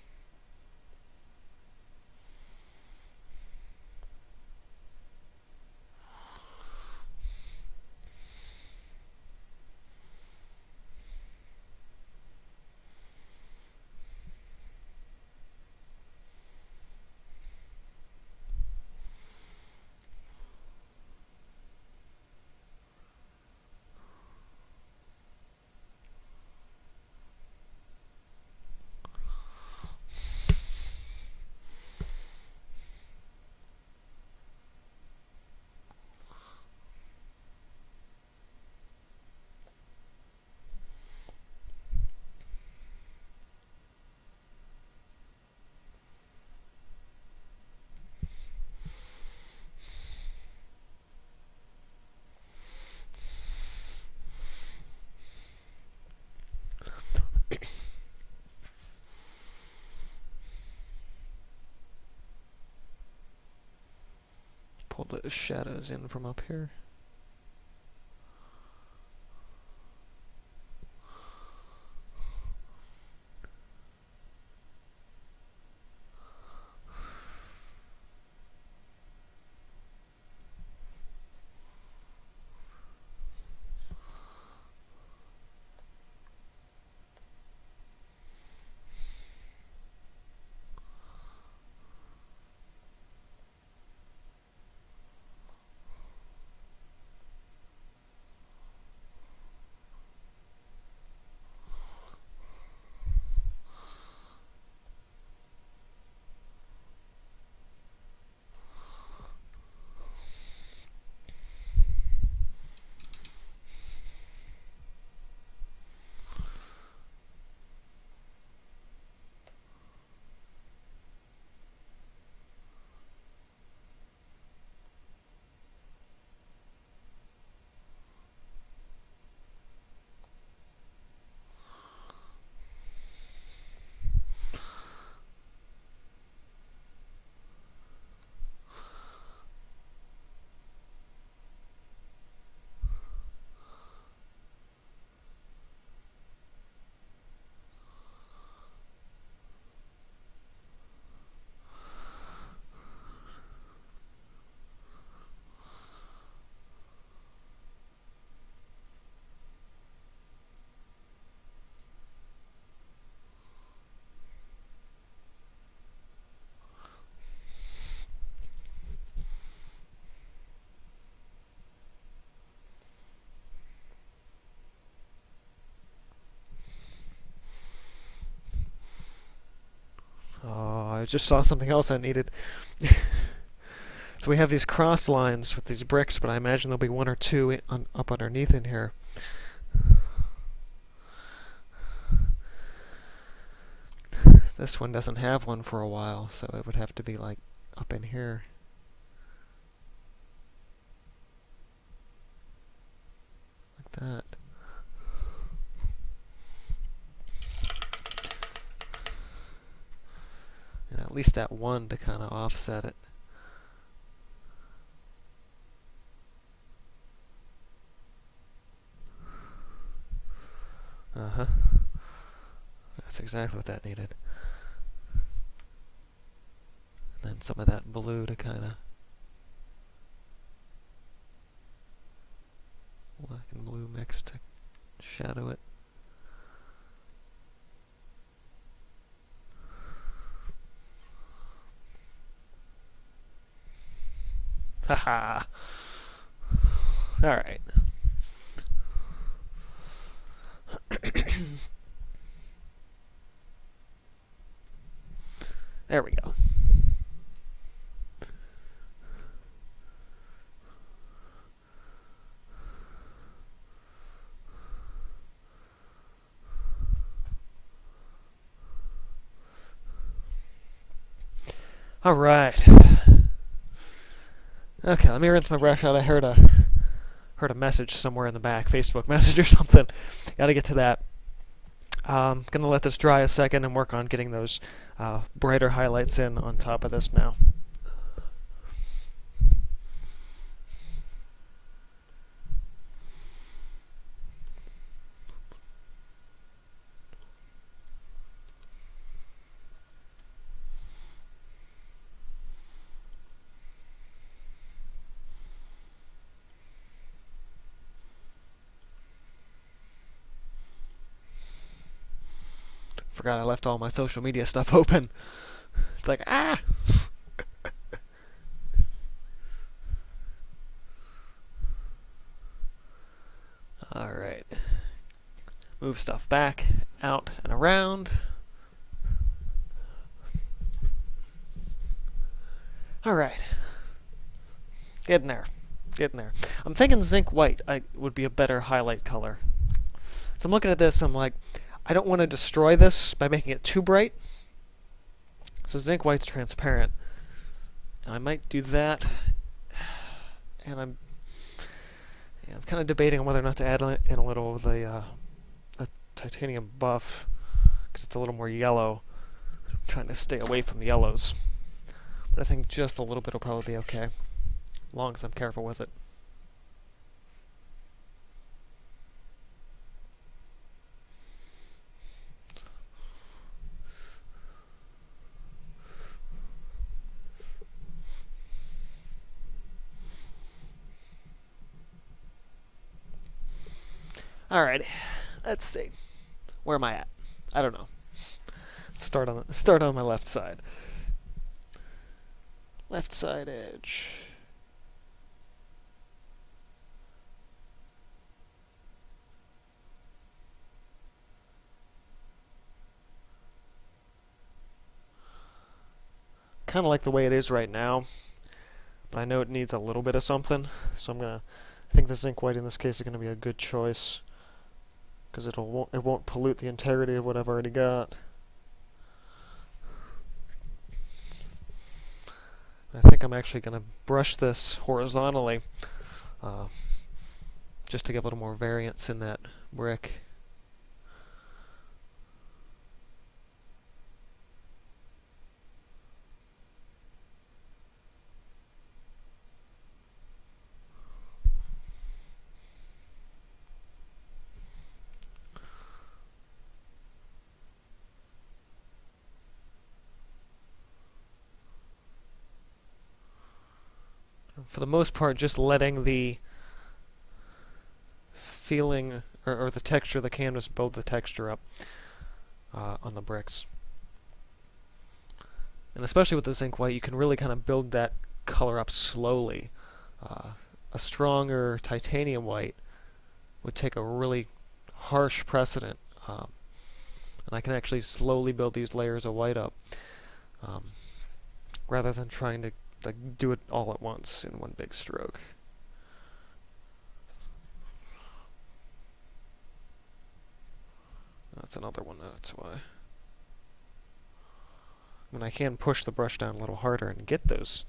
Speaker 1: Pull those shadows in from up here. just saw something else I needed. So we have these cross lines with these bricks, but I imagine there'll be one or two up underneath in here. This one doesn't have one for a while, so it would have to be like up in here. Like that. And at least that one to kind of offset it. Uh-huh. That's exactly what that needed. And then some of that blue to kind of... black and blue mixed to shadow it. Haha! Alright. There we go. All right. Okay, let me rinse my brush out. I heard a message somewhere in the back, Facebook message or something. Gotta get to that. Gonna let this dry a second and work on getting those brighter highlights in on top of this now. Forgot I left all my social media stuff open. It's like, ah! Alright. Move stuff back, out, and around. Alright. Getting there. Getting there. I'm thinking zinc white would be a better highlight color. So I'm looking at this, I'm like, I don't want to destroy this by making it too bright. So zinc white's transparent. And I might do that. And I'm kind of debating on whether or not to add in a little of the titanium buff, because it's a little more yellow. I'm trying to stay away from the yellows. But I think just a little bit will probably be okay, as long as I'm careful with it. Alright, let's see. Where am I at? I don't know. Start on my left side. Left side edge. Kind of like the way it is right now, but I know it needs a little bit of something, so I think the zinc white in this case is going to be a good choice, because it won't pollute the integrity of what I've already got. I think I'm actually going to brush this horizontally, just to get a little more variance in that brick. For the most part, just letting the feeling or the texture of the canvas build the texture up on the bricks. And especially with the zinc white, you can really kind of build that color up slowly. A stronger titanium white would take a really harsh precedent, and I can actually slowly build these layers of white up. rather than trying to like do it all at once in one big stroke. That's another one, that's why. I mean, I can push the brush down a little harder and get those,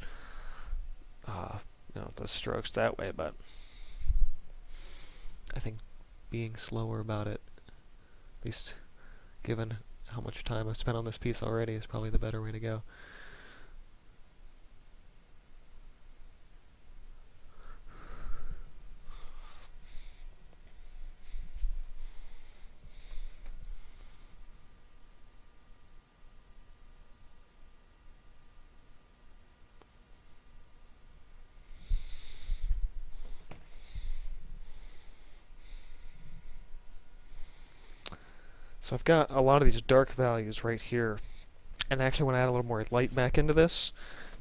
Speaker 1: those strokes that way, but I think being slower about it, at least given how much time I've spent on this piece already, is probably the better way to go. So I've got a lot of these dark values right here, and I actually want to add a little more light back into this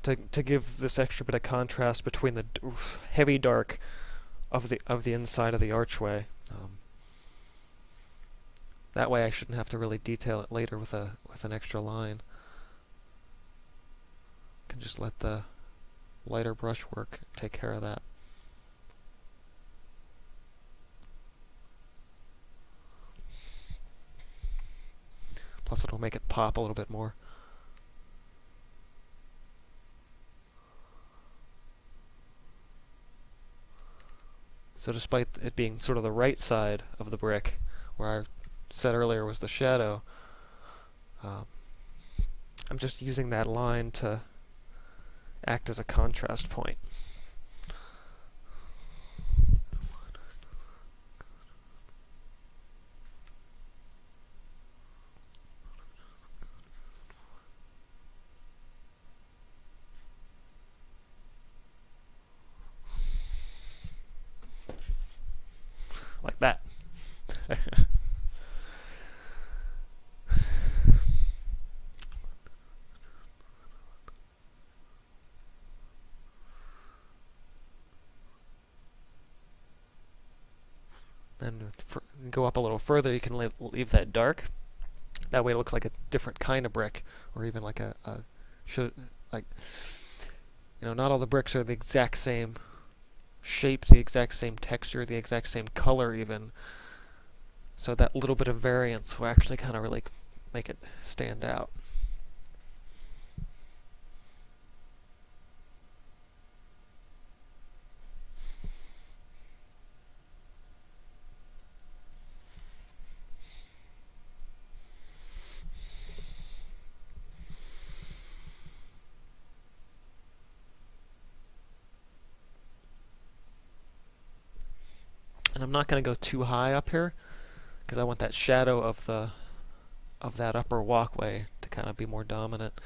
Speaker 1: to give this extra bit of contrast between the heavy dark of the inside of the archway. That way I shouldn't have to really detail it later with an extra line. I can just let the lighter brushwork take care of that. Plus it'll make it pop a little bit more. So despite it being sort of the right side of the brick, where I said earlier was the shadow, I'm just using that line to act as a contrast point. Like that. Then go up a little further, you can leave that dark. That way it looks like a different kind of brick, or even like not all the bricks are the exact same shape, the exact same texture, the exact same color even. So that little bit of variance will actually kind of really make it stand out. And I'm not going to go too high up here, because I want that shadow of that upper walkway to kind of be more dominant.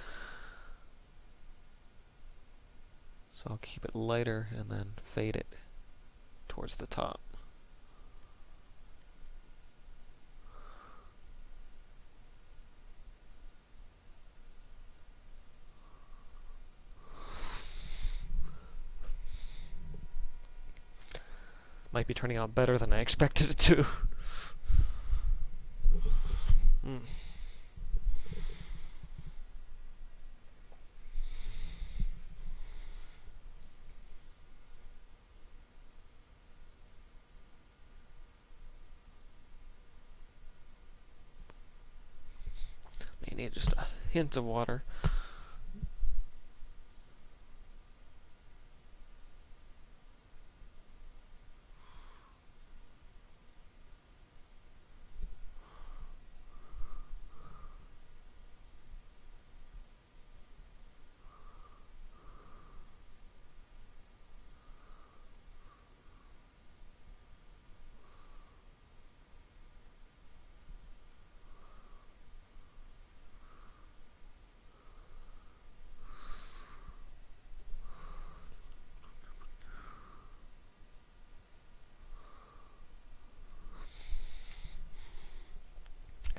Speaker 1: So I'll keep it lighter and then fade it towards the top. Might be turning out better than I expected it to. May need just a hint of water.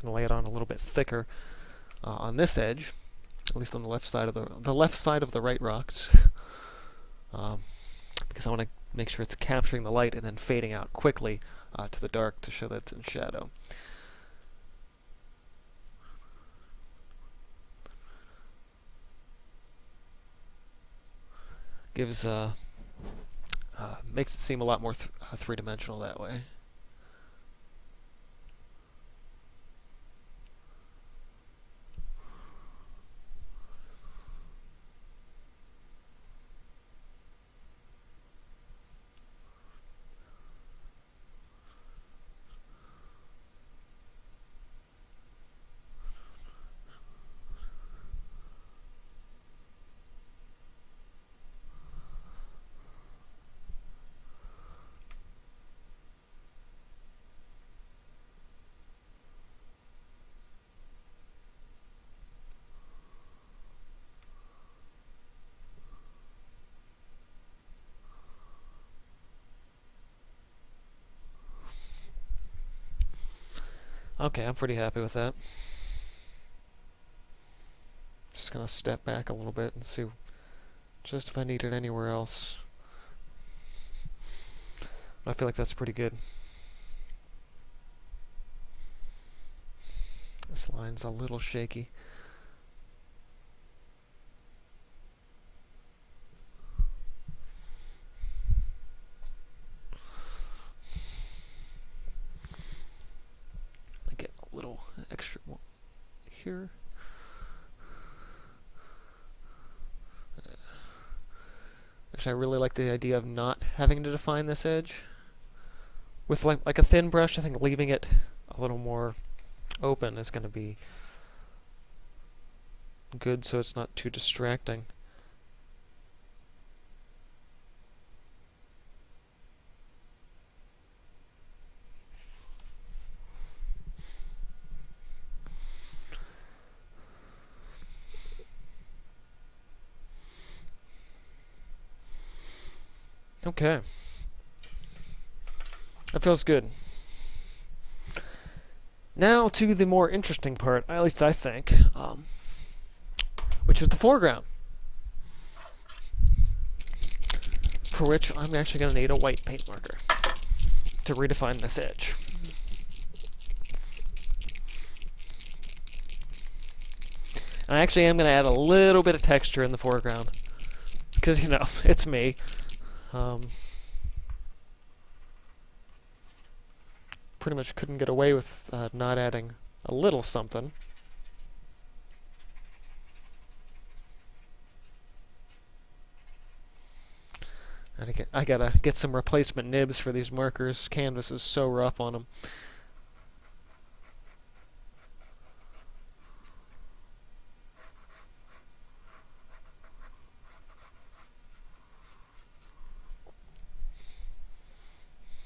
Speaker 1: Lay it on a little bit thicker on this edge, at least on the left side of the right rocks, because I want to make sure it's capturing the light and then fading out quickly to the dark to show that it's in shadow. gives makes it seem a lot more three-dimensional that way. Okay, I'm pretty happy with that. Just gonna step back a little bit and see just if I need it anywhere else. I feel like that's pretty good. This line's a little shaky. I get a little extra more here. Actually, I really like the idea of not having to define this edge. With like a thin brush, I think leaving it a little more open is going to be good so it's not too distracting. Okay. That feels good. Now to the more interesting part, at least I think, which is the foreground. For which I'm actually going to need a white paint marker to redefine this edge. And I actually am going to add a little bit of texture in the foreground. Because, you know, it's me. Pretty much couldn't get away with not adding a little something. And I gotta get some replacement nibs for these markers. Canvas is so rough on them.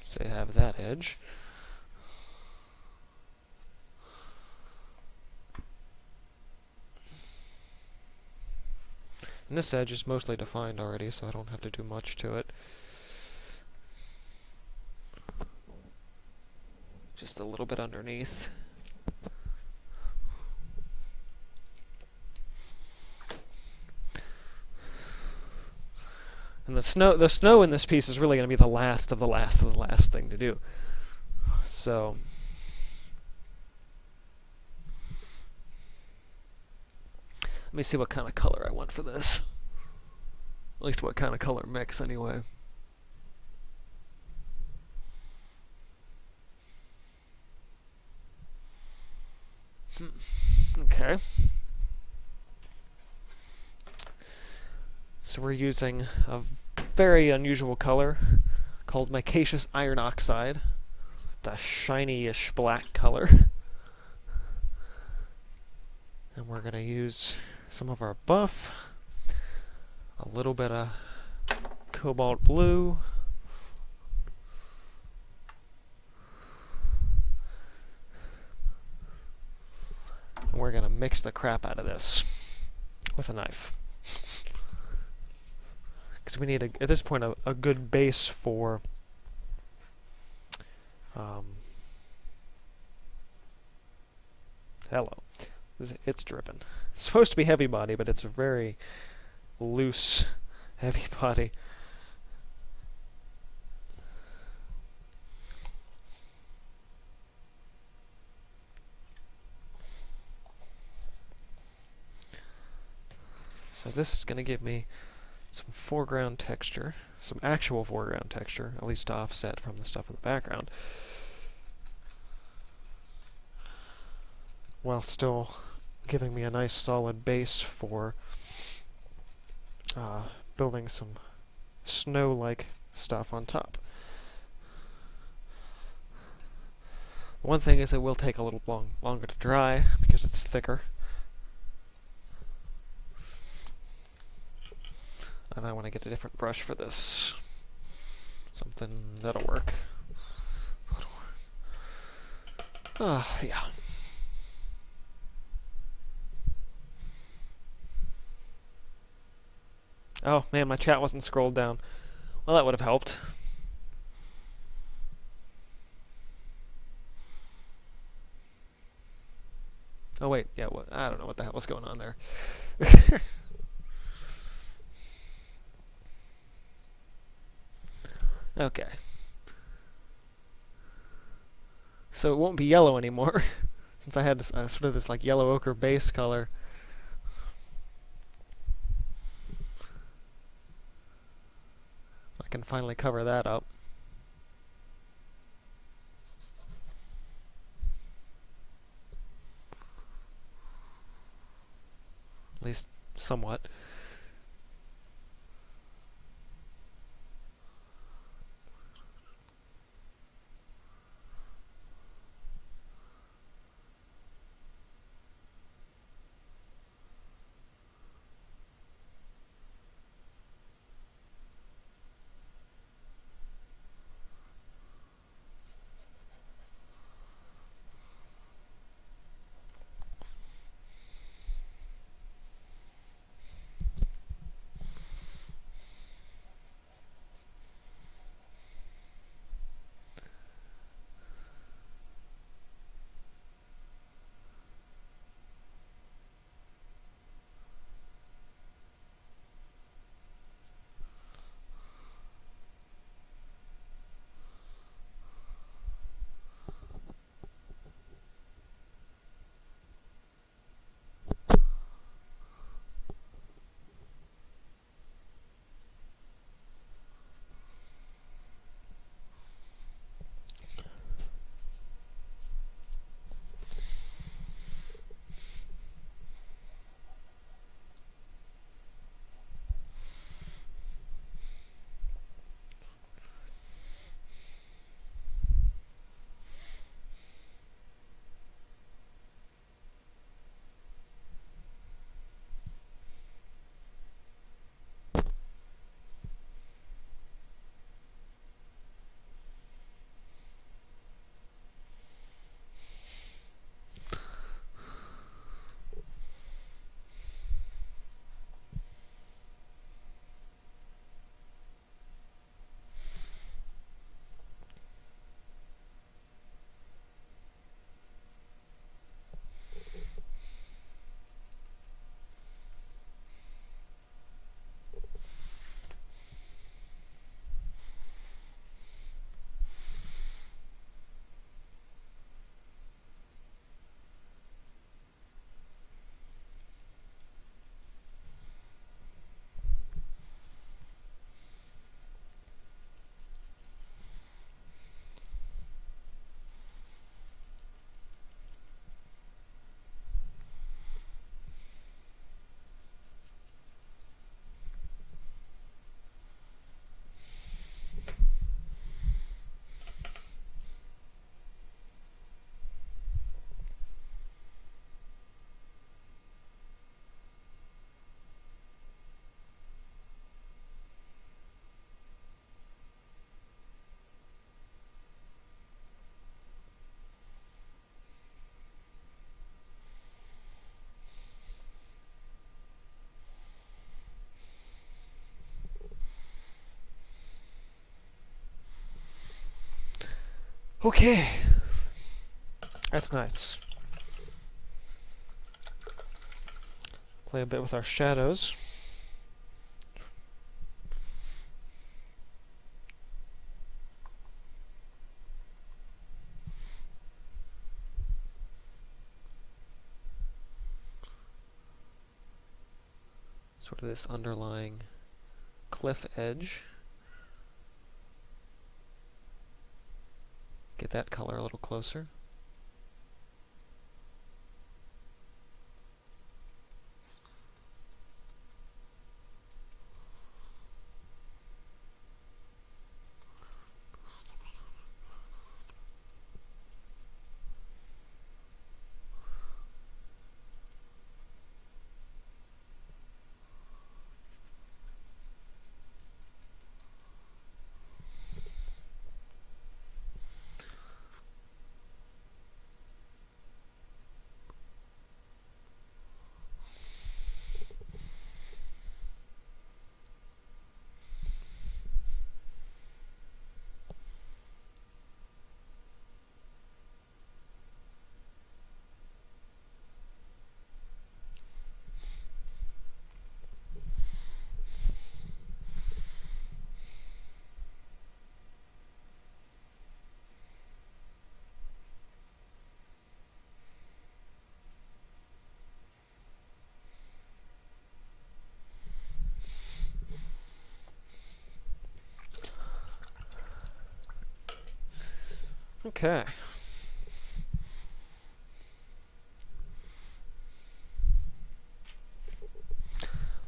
Speaker 1: So you have that edge. And this edge is mostly defined already, so I don't have to do much to it. Just a little bit underneath. And the snow in this piece is really going to be the last of the last of the last thing to do. So let me see what kind of color I want for this. At least what kind of color mix, anyway. Okay. So we're using a very unusual color called micaceous iron oxide. The shiny-ish black color. And we're going to use some of our buff, a little bit of cobalt blue, and we're going to mix the crap out of this with a knife. Because we need, at this point, a good base for hello. It's dripping. It's supposed to be heavy body, but it's a very loose heavy body. So this is going to give me some foreground texture, some actual foreground texture, at least offset from the stuff in the background, while still giving me a nice solid base for building some snow-like stuff on top. One thing is it will take a little longer to dry because it's thicker. And I want to get a different brush for this. Something that'll work. Yeah. Oh man, my chat wasn't scrolled down. Well, that would have helped. Oh wait, yeah, I don't know what the hell was going on there. Okay. So it won't be yellow anymore, since I had sort of this like yellow ochre base color. I can finally cover that up. At least somewhat. Okay. That's nice. Play a bit with our shadows. Sort of this underlying cliff edge. Get that color a little closer. Okay.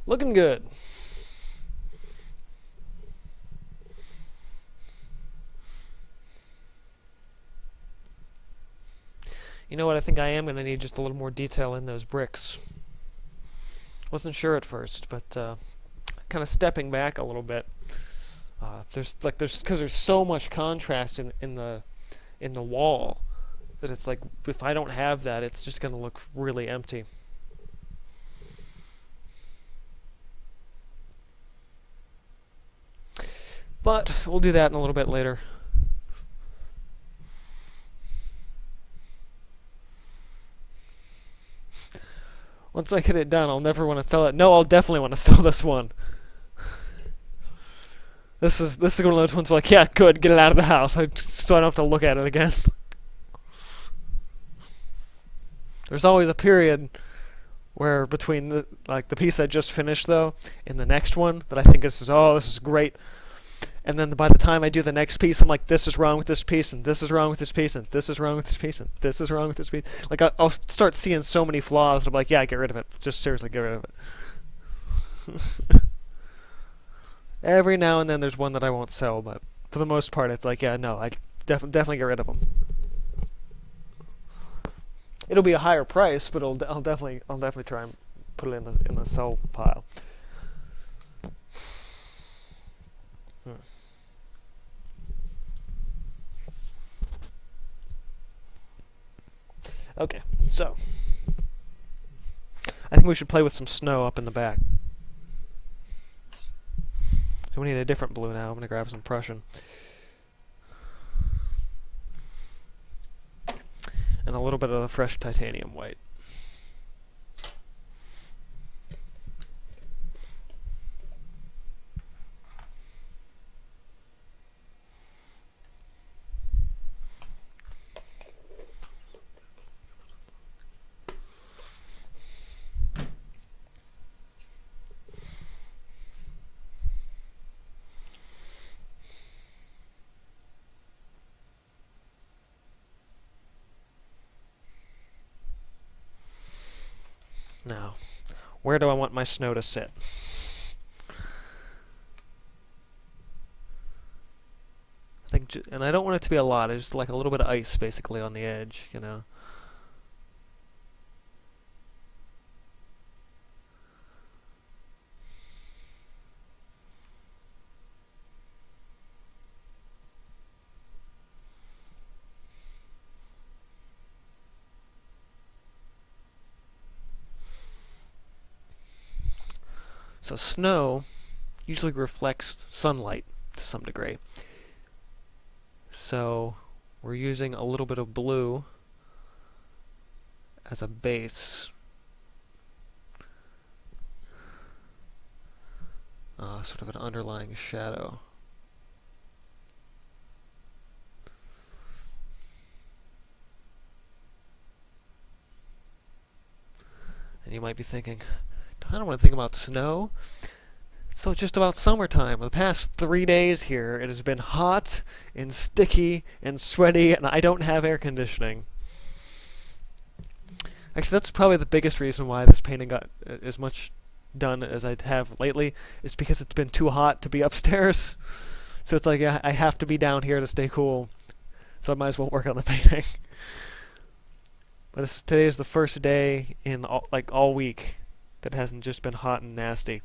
Speaker 1: Looking good. You know what, I think I am going to need just a little more detail in those bricks. Wasn't sure at first, but kind of stepping back a little bit. Because there's so much contrast in the wall that it's like, if I don't have that, it's just going to look really empty. But we'll do that in a little bit later. Once I get it done, I'll never want to sell it. No, I'll definitely want to sell this one. This is one of those ones like, yeah, good, get it out of the house, so I don't have to look at it again. There's always a period where between the piece I just finished though and the next one that I think this is great. And then by the time I do the next piece, I'm like, this is wrong with this piece, and this is wrong with this piece, and this is wrong with this piece, and this is wrong with this piece. Like, I'll start seeing so many flaws, I'm like, yeah, get rid of it. Just seriously, get rid of it. Every now and then there's one that I won't sell, but for the most part, it's like, yeah, no, I definitely get rid of them. It'll be a higher price, but I'll definitely try and put it in the sell pile. Okay, so I think we should play with some snow up in the back. So we need a different blue now. I'm going to grab some Prussian. And a little bit of the fresh titanium white. Now, where do I want my snow to sit? I think, and I don't want it to be a lot. I just like a little bit of ice, basically, on the edge, you know. So snow usually reflects sunlight to some degree. So we're using a little bit of blue as a base. Sort of an underlying shadow. And you might be thinking, I don't want to think about snow. So just about summertime. The past 3 days here, it has been hot and sticky and sweaty, and I don't have air conditioning. Actually, that's probably the biggest reason why this painting got as much done as I have lately, is because it's been too hot to be upstairs. So it's like I have to be down here to stay cool. So I might as well work on the painting. But today is the first day in all week that hasn't just been hot and nasty.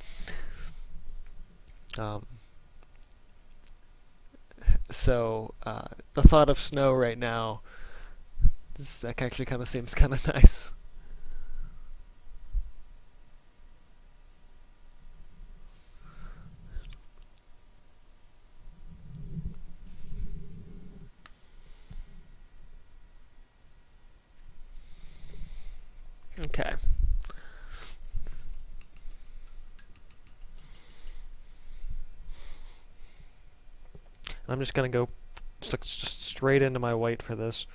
Speaker 1: So the thought of snow right now, that actually kind of seems kind of nice. Okay. I'm just gonna go just straight into my white for this.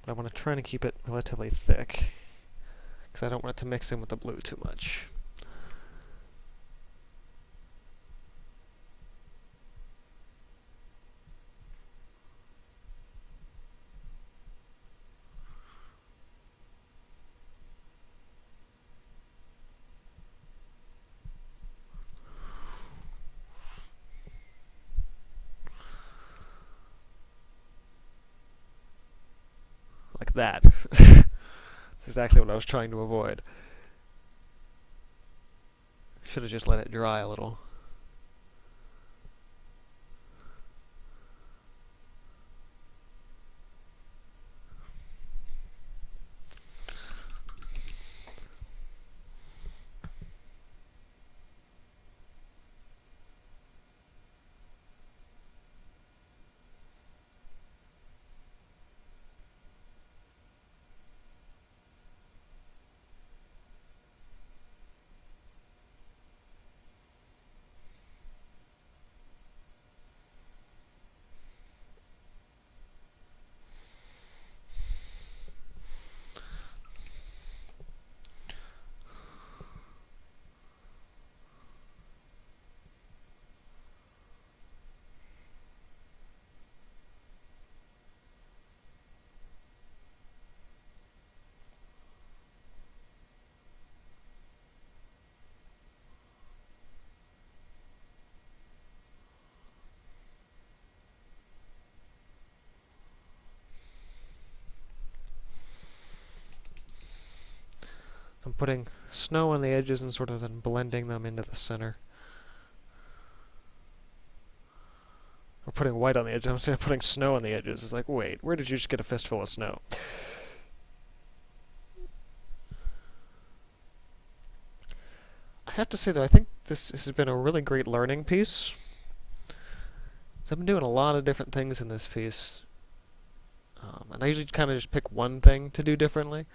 Speaker 1: But I want to try to keep it relatively thick, because I don't want it to mix in with the blue too much. Like that. That's exactly what I was trying to avoid. Should have just let it dry a little. I'm putting snow on the edges and sort of then blending them into the center. Or putting white on the edges. I'm saying putting snow on the edges. It's like, wait, where did you just get a fistful of snow? I have to say, though, I think this has been a really great learning piece. So I've been doing a lot of different things in this piece. And I usually kind of just pick one thing to do differently.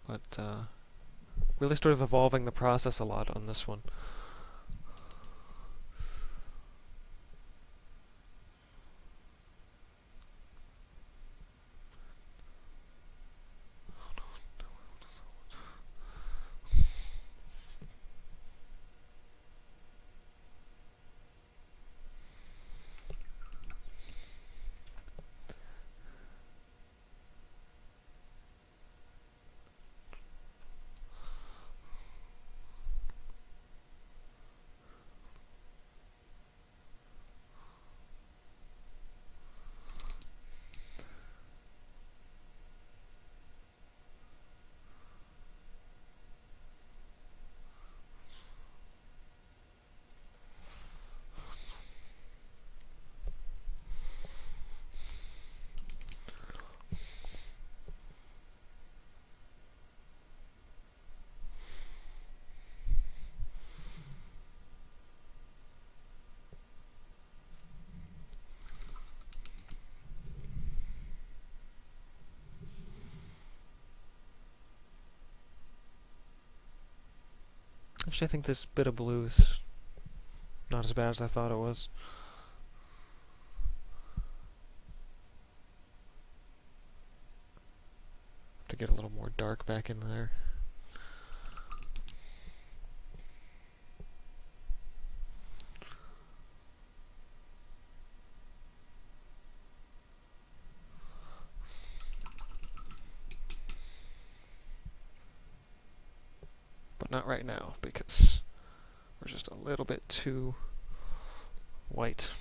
Speaker 1: But really sort of evolving the process a lot on this one. Actually, I think this bit of blue is not as bad as I thought it was. Have to get a little more dark back in there. But not right now, because we're just a little bit too white.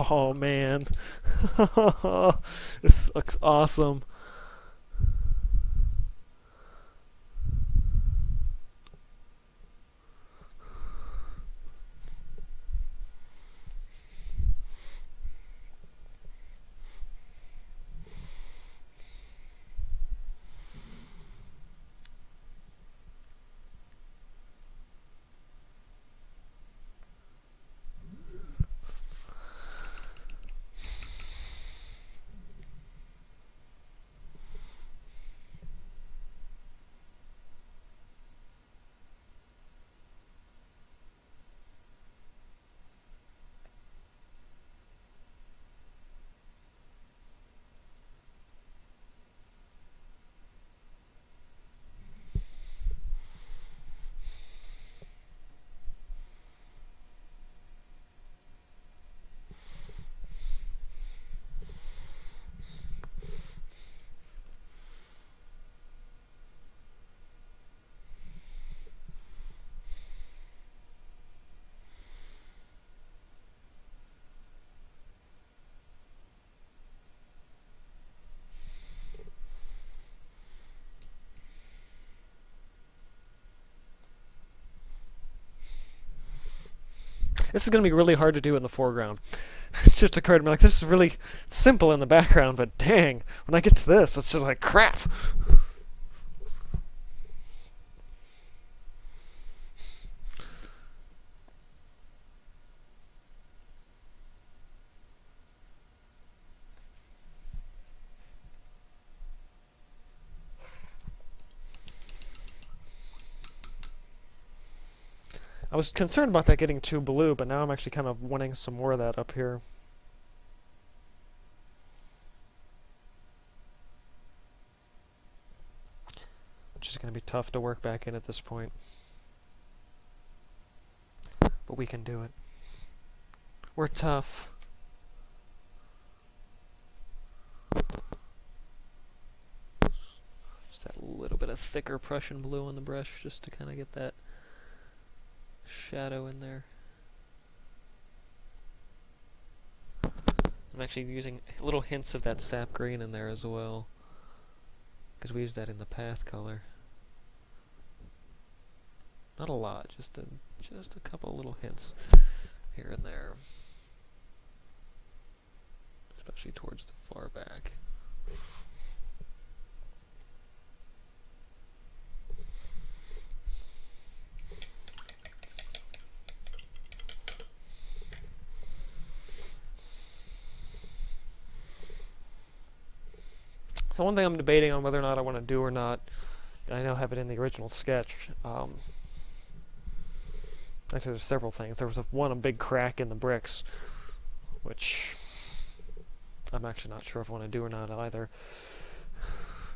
Speaker 1: Oh man, this looks awesome. This is going to be really hard to do in the foreground. It just occurred to me, like, this is really simple in the background, but dang, when I get to this, it's just like, crap! I was concerned about that getting too blue, but now I'm actually kind of wanting some more of that up here. Which is going to be tough to work back in at this point. But we can do it. We're tough. Just that little bit of thicker Prussian blue on the brush just to kind of get that shadow in there. I'm actually using little hints of that sap green in there as well, because we used that in the path color. Not a lot, just a couple little hints here and there, especially towards the far back. So one thing I'm debating on whether or not I want to do or not, and I now have it in the original sketch. Actually, there's several things. There was a big crack in the bricks, which I'm actually not sure if I want to do or not either.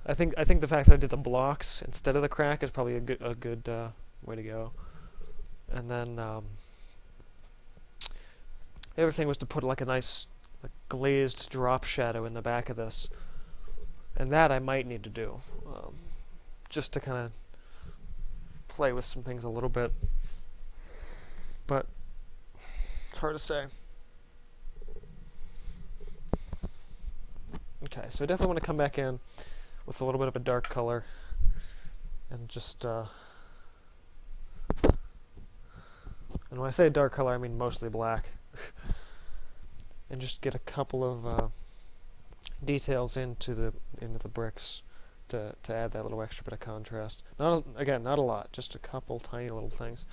Speaker 1: I think the fact that I did the blocks instead of the crack is probably a good way to go. And then the other thing was to put like a nice glazed drop shadow in the back of this, and that I might need to do, just to kind of play with some things a little bit, but it's hard to say. Okay, so I definitely want to come back in with a little bit of a dark color and just and when I say dark color I mean mostly black and just get a couple of details into the bricks to add that little extra bit of contrast. Not a lot, just a couple tiny little things.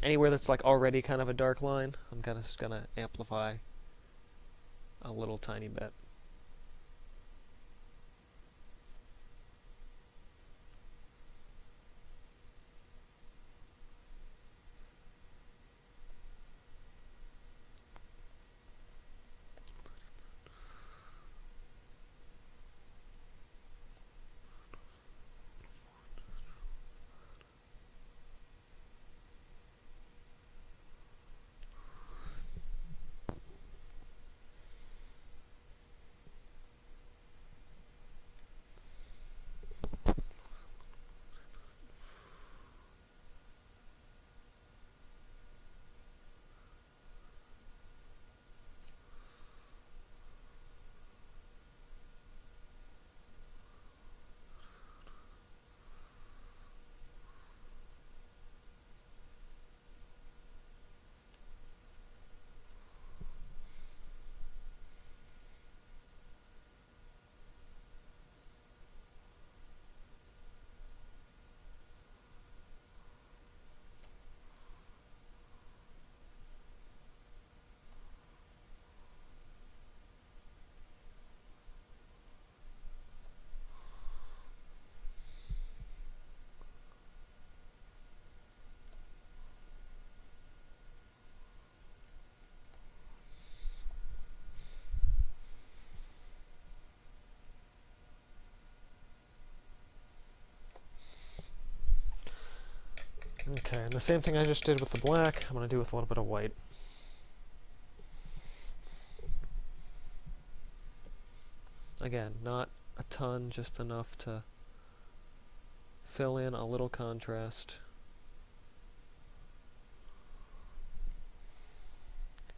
Speaker 1: Anywhere that's like already kind of a dark line, I'm just gonna amplify a little tiny bit. Okay, and the same thing I just did with the black, I'm going to do with a little bit of white. Again, not a ton, just enough to fill in a little contrast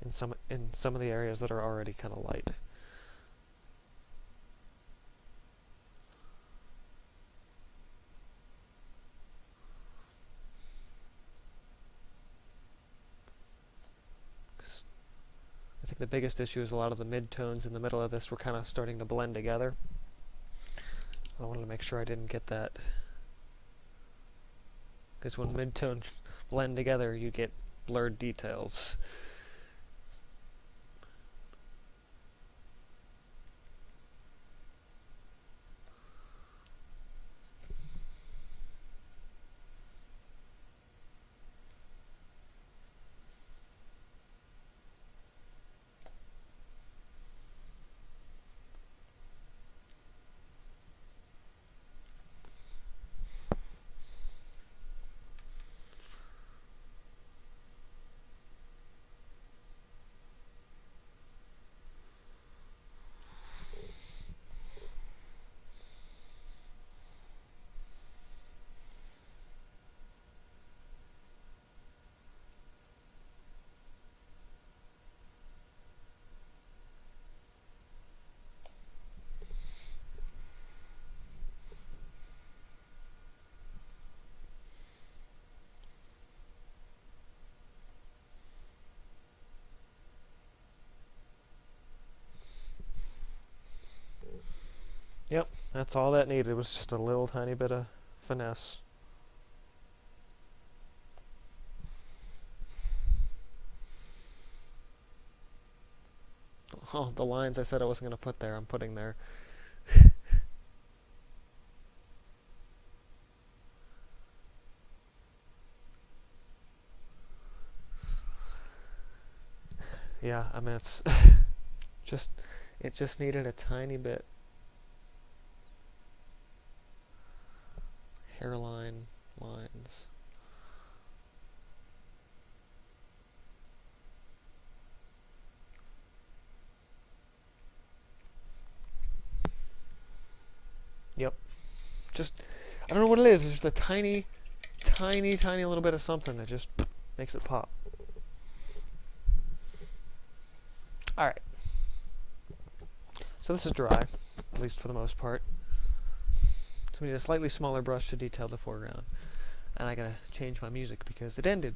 Speaker 1: in some of the areas that are already kind of light. I think the biggest issue is a lot of the midtones in the middle of this were kind of starting to blend together. I wanted to make sure I didn't get that, because when midtones blend together you get blurred details. Yep, that's all that needed, was just a little tiny bit of finesse. Oh, the lines I said I wasn't going to put there, I'm putting there. Yeah, I mean, it's just, It just needed a tiny bit. Hairline lines. Yep. Just, I don't know what it is. It's just a tiny, tiny, tiny little bit of something that just makes it pop. Alright. So this is dry, at least for the most part. So we need a slightly smaller brush to detail the foreground. And I gotta change my music because it ended.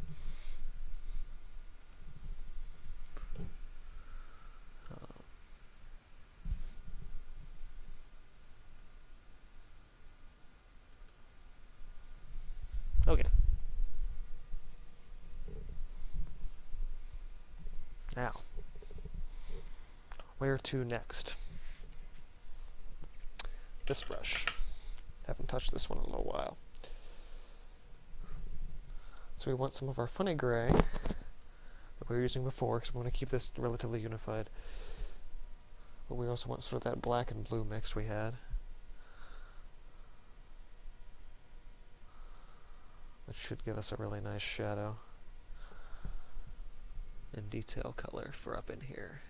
Speaker 1: Okay. Now, where to next? This brush. Haven't touched this one in a little while. So we want some of our funny gray that we were using before, because we want to keep this relatively unified. But we also want sort of that black and blue mix we had, which should give us a really nice shadow and detail color for up in here.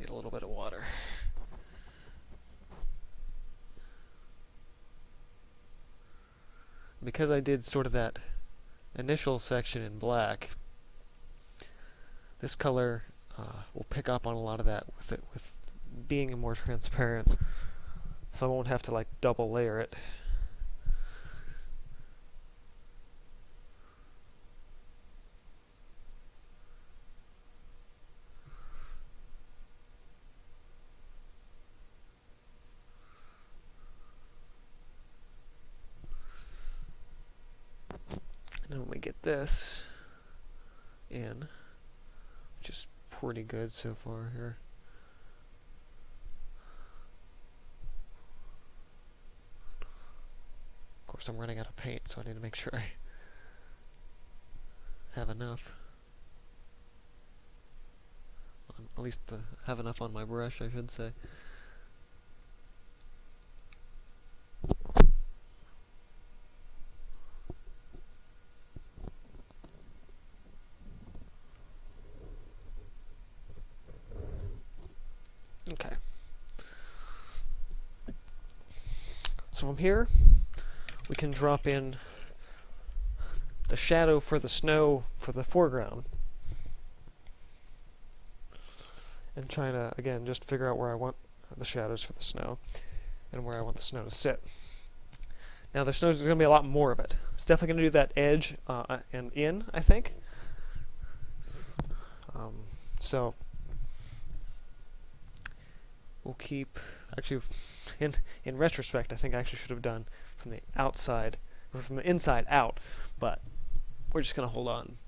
Speaker 1: Need a little bit of water. Because I did sort of that initial section in black, this color will pick up on a lot of that with being more transparent, so I won't have to like double layer it. And when we get this in, which is pretty good so far here. Of course, I'm running out of paint, so I need to make sure I have enough. At least have enough on my brush, I should say. Okay. So from here, we can drop in the shadow for the snow for the foreground. And trying to, again, just figure out where I want the shadows for the snow and where I want the snow to sit. Now, there's going to be a lot more of it. It's definitely going to do that edge and in, I think. So we'll keep, actually, in retrospect, I think I actually should have done from the outside, or from the inside out, but we're just going to hold on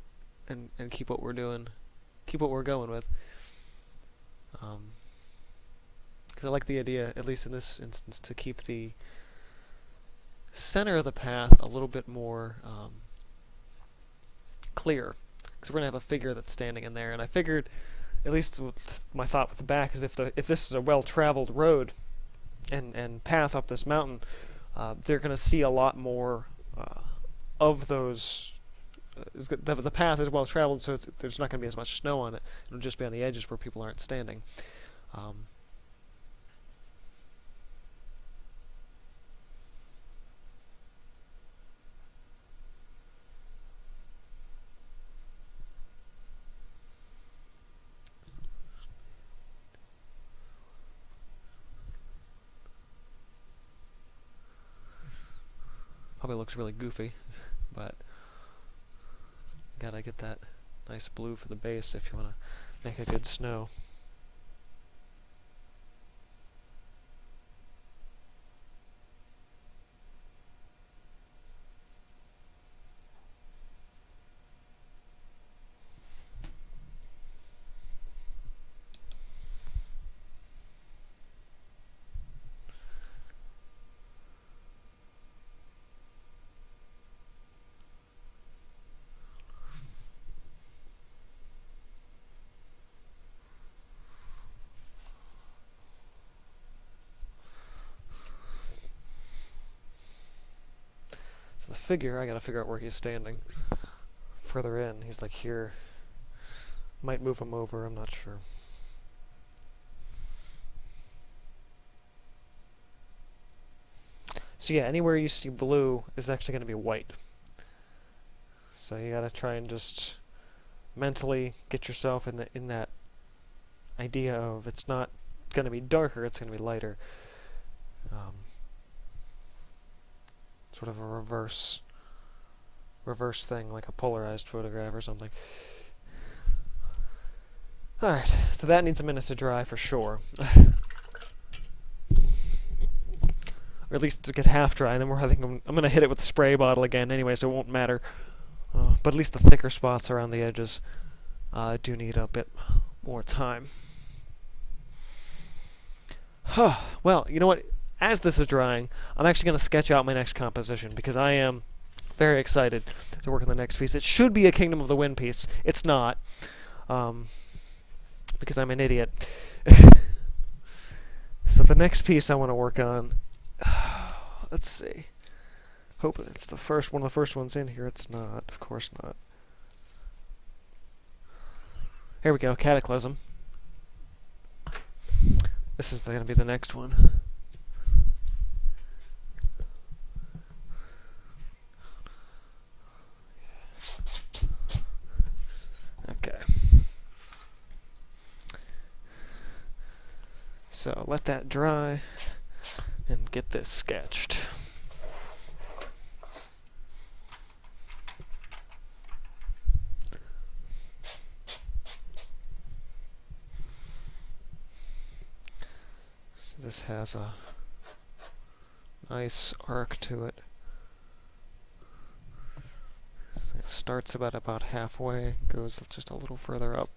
Speaker 1: and keep what we're doing, keep what we're going with. Because I like the idea, at least in this instance, to keep the center of the path a little bit more clear. Because we're going to have a figure that's standing in there, and I figured, at least my thought with the back is if this is a well-traveled road and path up this mountain, they're going to see a lot more of those. The path is well-traveled, so there's not going to be as much snow on it. It'll just be on the edges where people aren't standing. Probably looks really goofy, but gotta get that nice blue for the base if you want to make a good snow. So the figure, I gotta figure out where he's standing. Further in, he's like here. Might move him over, I'm not sure. So yeah, anywhere you see blue is actually gonna be white. So you gotta try and just mentally get yourself in that idea of it's not gonna be darker, it's gonna be lighter. Sort of a reverse thing, like a polarized photograph or something. Alright, so that needs a minute to dry for sure. Or at least to get half dry, and then I'm gonna hit it with the spray bottle again anyway, so it won't matter. But at least the thicker spots around the edges do need a bit more time. Well, you know what? As this is drying, I'm actually going to sketch out my next composition because I am very excited to work on the next piece. It should be a Kingdom of the Wind piece. It's not, because I'm an idiot. So the next piece I want to work on, let's see. Hope it's the first one of the first ones in here. It's not, of course not. Here we go, Cataclysm. This is going to be the next one. Okay. So let that dry and get this sketched. So this has a nice arc to it. It starts about halfway, goes just a little further up.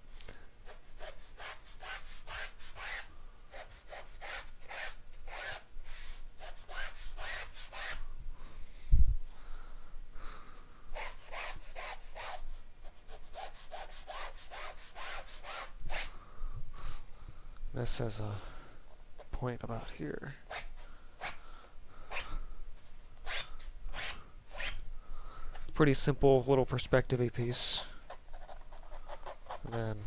Speaker 1: This has a point about here. Pretty simple little perspective-y piece. And then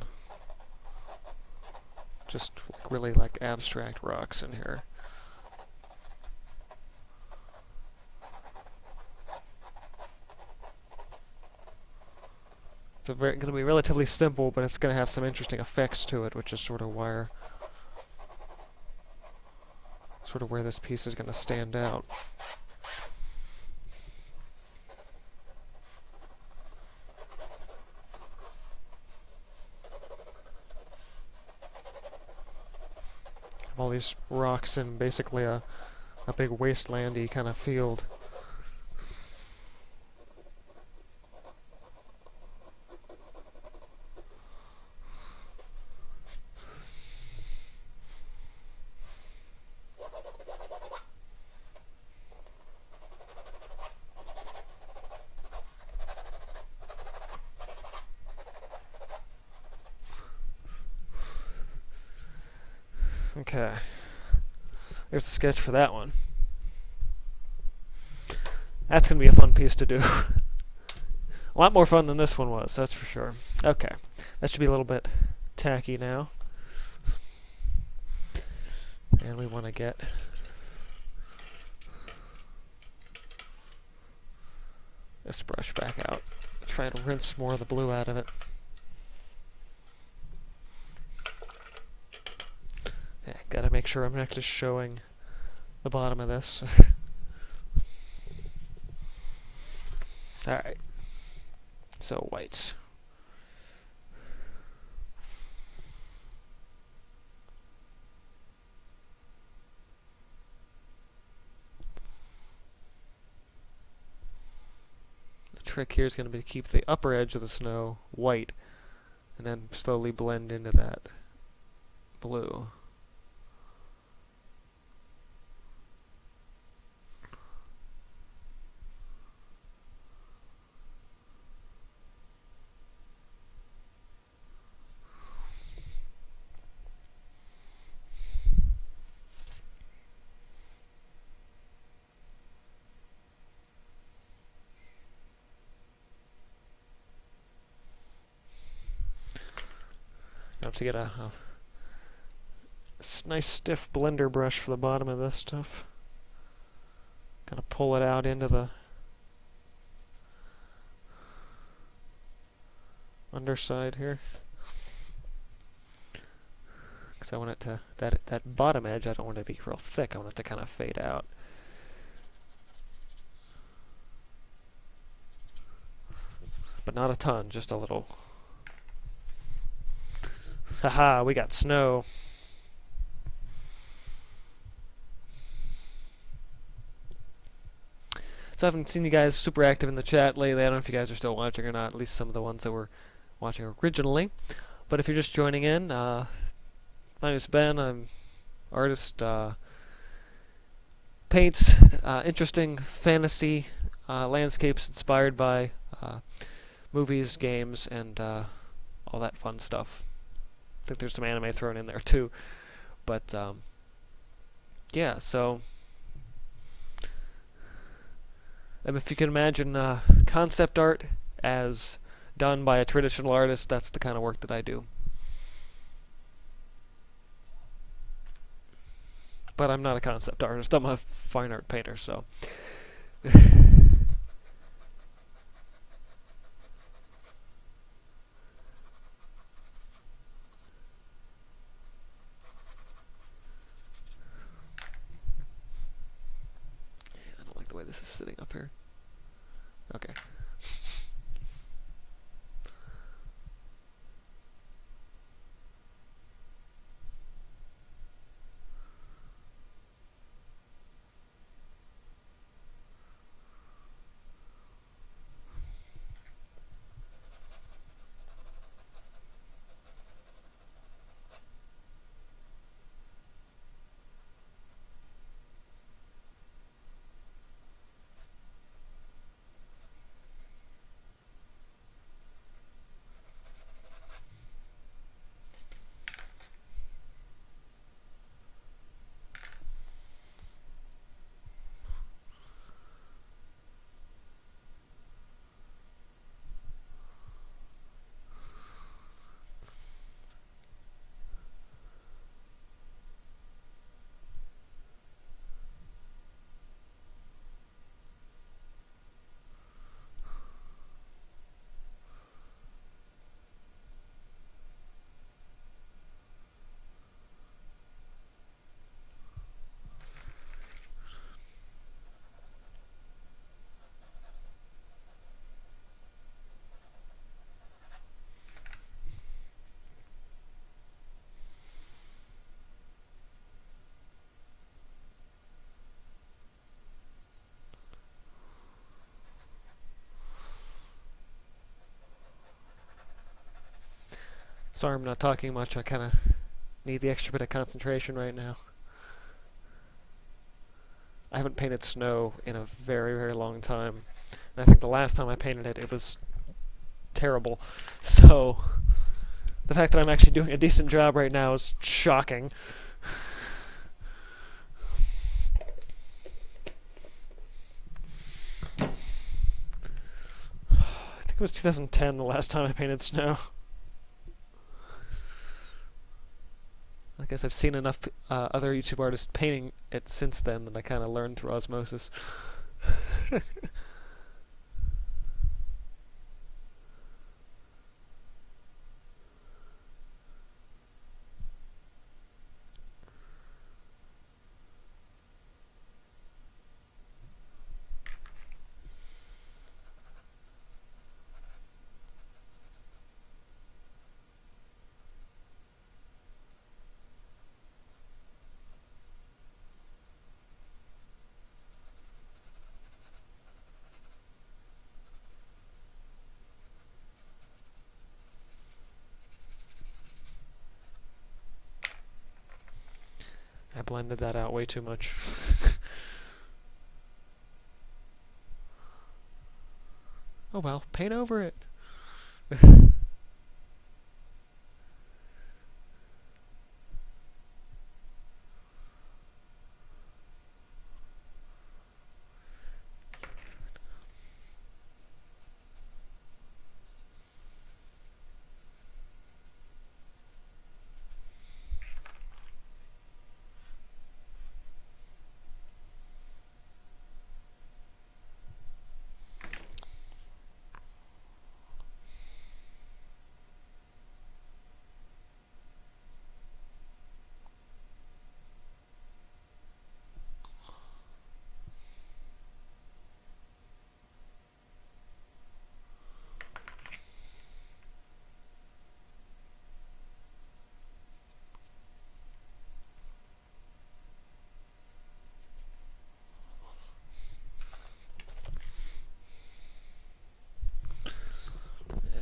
Speaker 1: just really like abstract rocks in here. It's going to be relatively simple, but it's going to have some interesting effects to it, which is sort of where this piece is going to stand out. All these rocks in basically a big wastelandy kind of field. Okay, there's the sketch for that one. That's going to be a fun piece to do. A lot more fun than this one was, that's for sure. Okay, that should be a little bit tacky now. And we want to get this brush back out. Try to rinse more of the blue out of it. Yeah, gotta make sure I'm actually showing the bottom of this. Alright. So white. The trick here is going to be to keep the upper edge of the snow white and then slowly blend into that blue. I have to get a nice stiff blender brush for the bottom of this stuff. Kind of pull it out into the underside here. Because I want it to, that bottom edge, I don't want it to be real thick. I want it to kind of fade out. But not a ton, just a little. Haha, we got snow. So I haven't seen you guys super active in the chat lately. I don't know if you guys are still watching or not, at least some of the ones that were watching originally. But if you're just joining in, my name is Ben. I'm artist, paints interesting fantasy landscapes inspired by movies, games, and all that fun stuff. I think there's some anime thrown in there too. But yeah, so if you can imagine concept art as done by a traditional artist, that's the kind of work that I do. But I'm not a concept artist, I'm a fine art painter, so. I don't like the way this is sitting up here. Okay. Sorry I'm not talking much, I kind of need the extra bit of concentration right now. I haven't painted snow in a very, very long time. And I think the last time I painted it, it was terrible. So, the fact that I'm actually doing a decent job right now is shocking. I think it was 2010 the last time I painted snow. I guess I've seen enough other YouTube artists painting it since then that I kind of learned through osmosis. I blended that out way too much. Oh well, paint over it.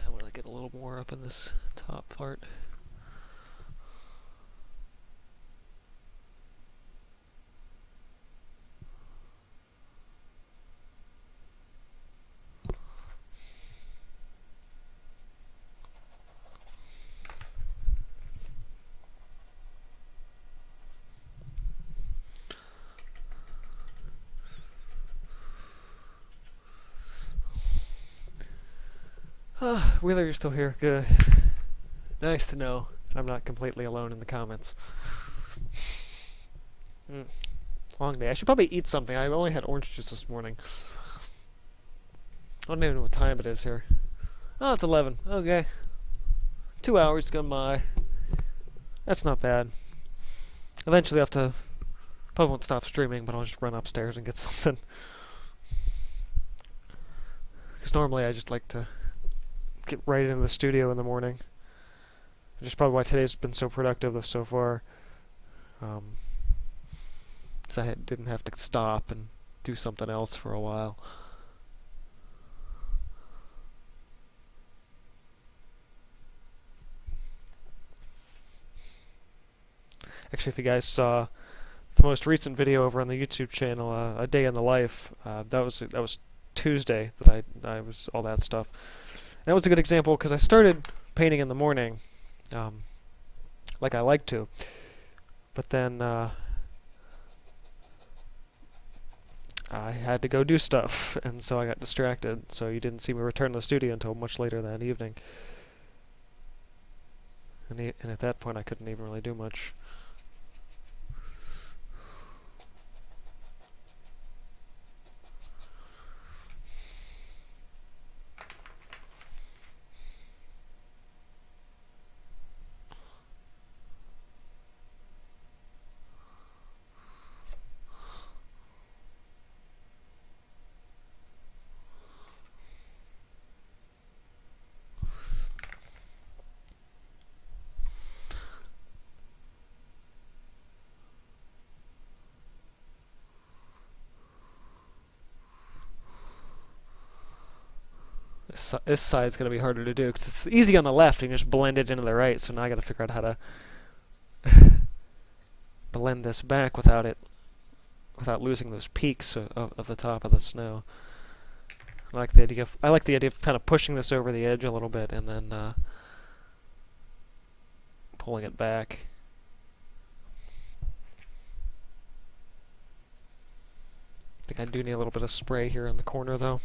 Speaker 1: I want to get a little more up in this top part. Wheeler, you're still here. Good. Nice to know I'm not completely alone in the comments. Long day. I should probably eat something. I only had orange juice this morning. I don't even know what time it is here. Oh, it's 11. Okay. 2 hours gone by. That's not bad. Eventually I'll have to... Probably won't stop streaming, but I'll just run upstairs and get something. Because normally I just like to get right into the studio in the morning. Which is probably why today's been so productive so far. Because I didn't have to stop and do something else for a while. Actually, if you guys saw the most recent video over on the YouTube channel, A Day in the Life, that was Tuesday that I was all that stuff. And that was a good example because I started painting in the morning, like I like to, but then I had to go do stuff, and so I got distracted. So you didn't see me return to the studio until much later that evening, and at that point I couldn't even really do much. This side's going to be harder to do because it's easy on the left and you just blend it into the right. So now I got to figure out how to blend this back without losing those peaks of the top of the snow. I like the idea of kind of pushing this over the edge a little bit and then pulling it back. I think I do need a little bit of spray here in the corner though.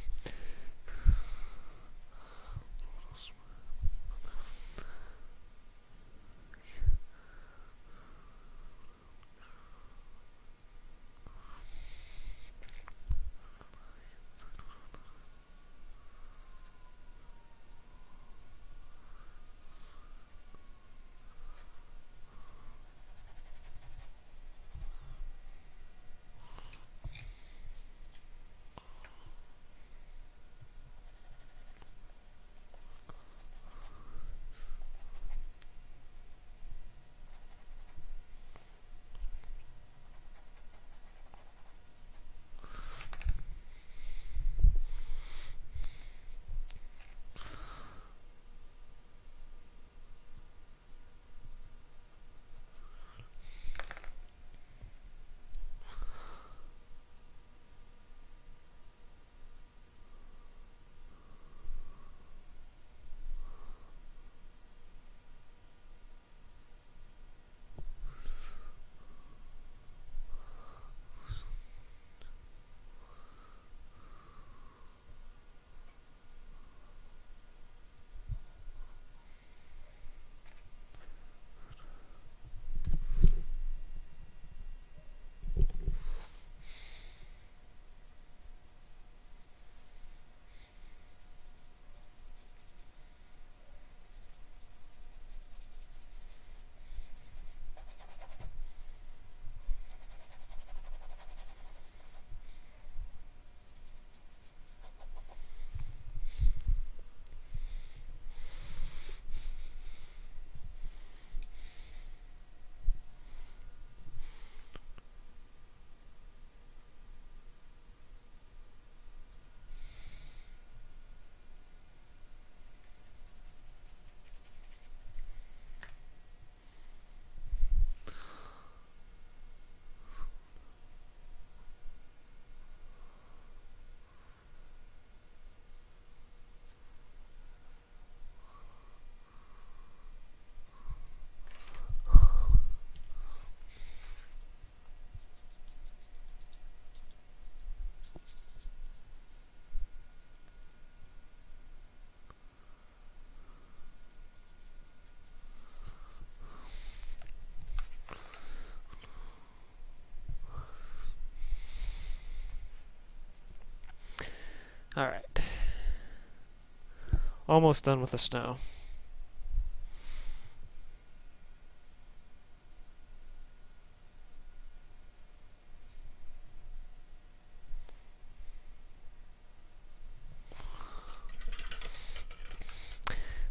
Speaker 1: almost done with the snow.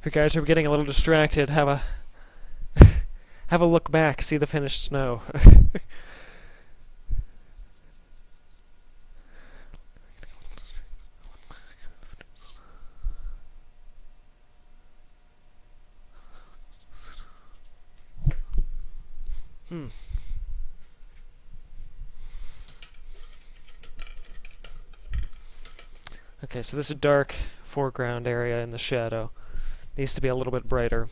Speaker 1: If you guys are getting a little distracted, have a have a look back, see the finished snow. Okay, so this is a dark foreground area in the shadow. Needs to be a little bit brighter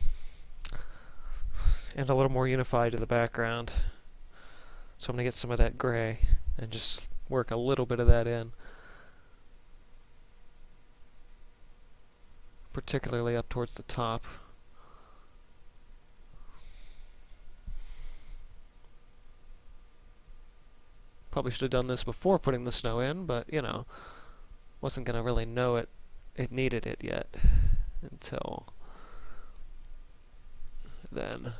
Speaker 1: and a little more unified to the background. So I'm going to get some of that gray and just work a little bit of that in. Particularly up towards the top. Probably should have done this before putting the snow in, but, you know, wasn't going to really know it needed it yet until then.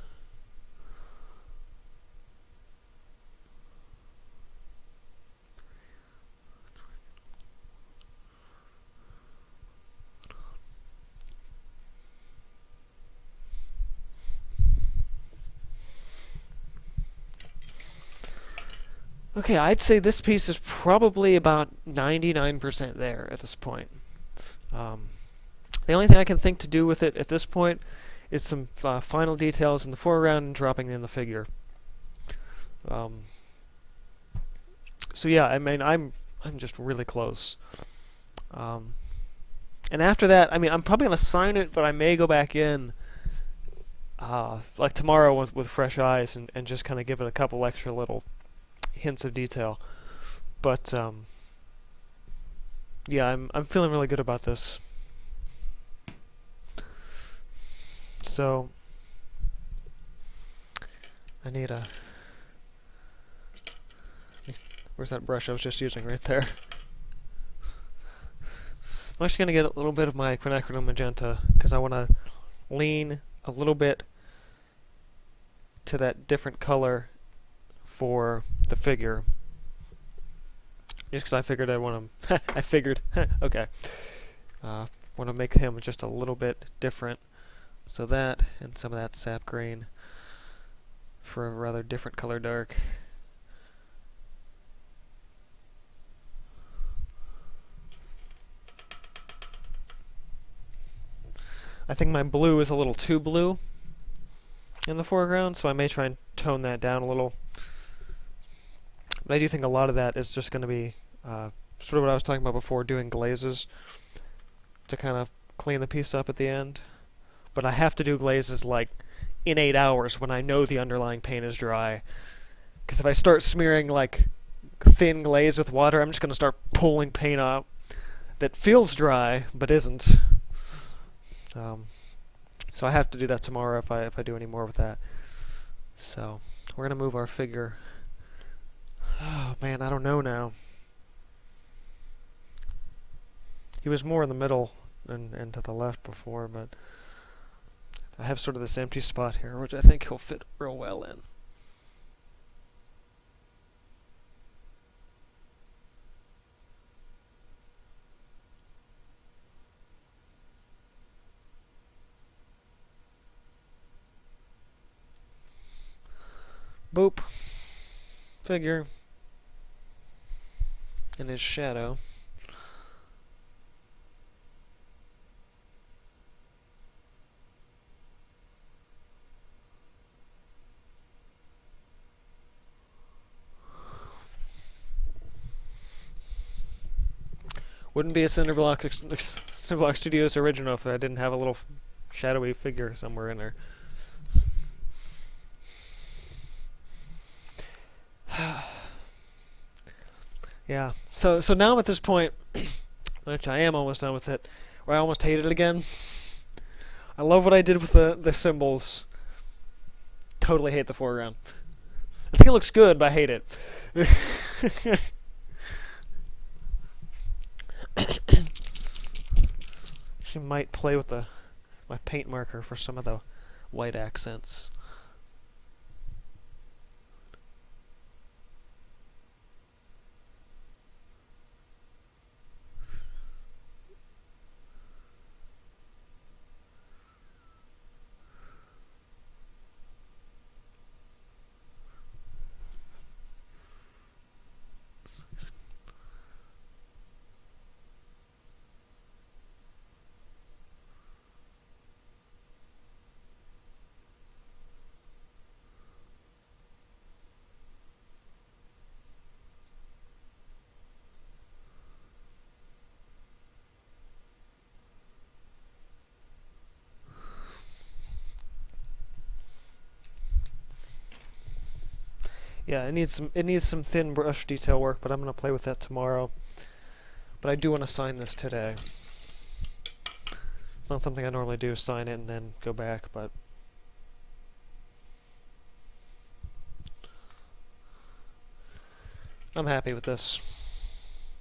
Speaker 1: Okay, I'd say this piece is probably about 99% there at this point. The only thing I can think to do with it at this point is some final details in the foreground and dropping in the figure. So yeah, I mean, I'm just really close. And after that, I mean, I'm probably gonna sign it, but I may go back in like tomorrow with fresh eyes and just kind of give it a couple extra little hints of detail. But yeah, I'm feeling really good about this. So I need a... Where's that brush I was just using? Right there. I'm actually going to get a little bit of my quinacridone magenta because I want to lean a little bit to that different color for the figure. Just because I figured I want to... I figured... okay. Want to make him just a little bit different. So that, and some of that sap green for a rather different color dark. I think my blue is a little too blue in the foreground, so I may try and tone that down a little. But I do think a lot of that is just going to be sort of what I was talking about before, doing glazes to kind of clean the piece up at the end. But I have to do glazes like in 8 hours when I know the underlying paint is dry. Because if I start smearing like thin glaze with water, I'm just going to start pulling paint out that feels dry but isn't. So I have to do that tomorrow if I do any more with that. So we're going to move our figure. Oh man, I don't know now. He was more in the middle and to the left before, but I have sort of this empty spot here, which I think he'll fit real well in. Boop. Figure. And his shadow. Wouldn't be a Cinderblock Studios original if I didn't have a little shadowy figure somewhere in there. Yeah. So now I'm at this point, which I am almost done with it, where I almost hate it again. I love what I did with the symbols. Totally hate the foreground. I think it looks good, but I hate it. Actually might play with my paint marker for some of the white accents. Yeah, it needs some thin brush detail work, but I'm gonna play with that tomorrow. But I do want to sign this today. It's not something I normally do, sign it and then go back, but I'm happy with this.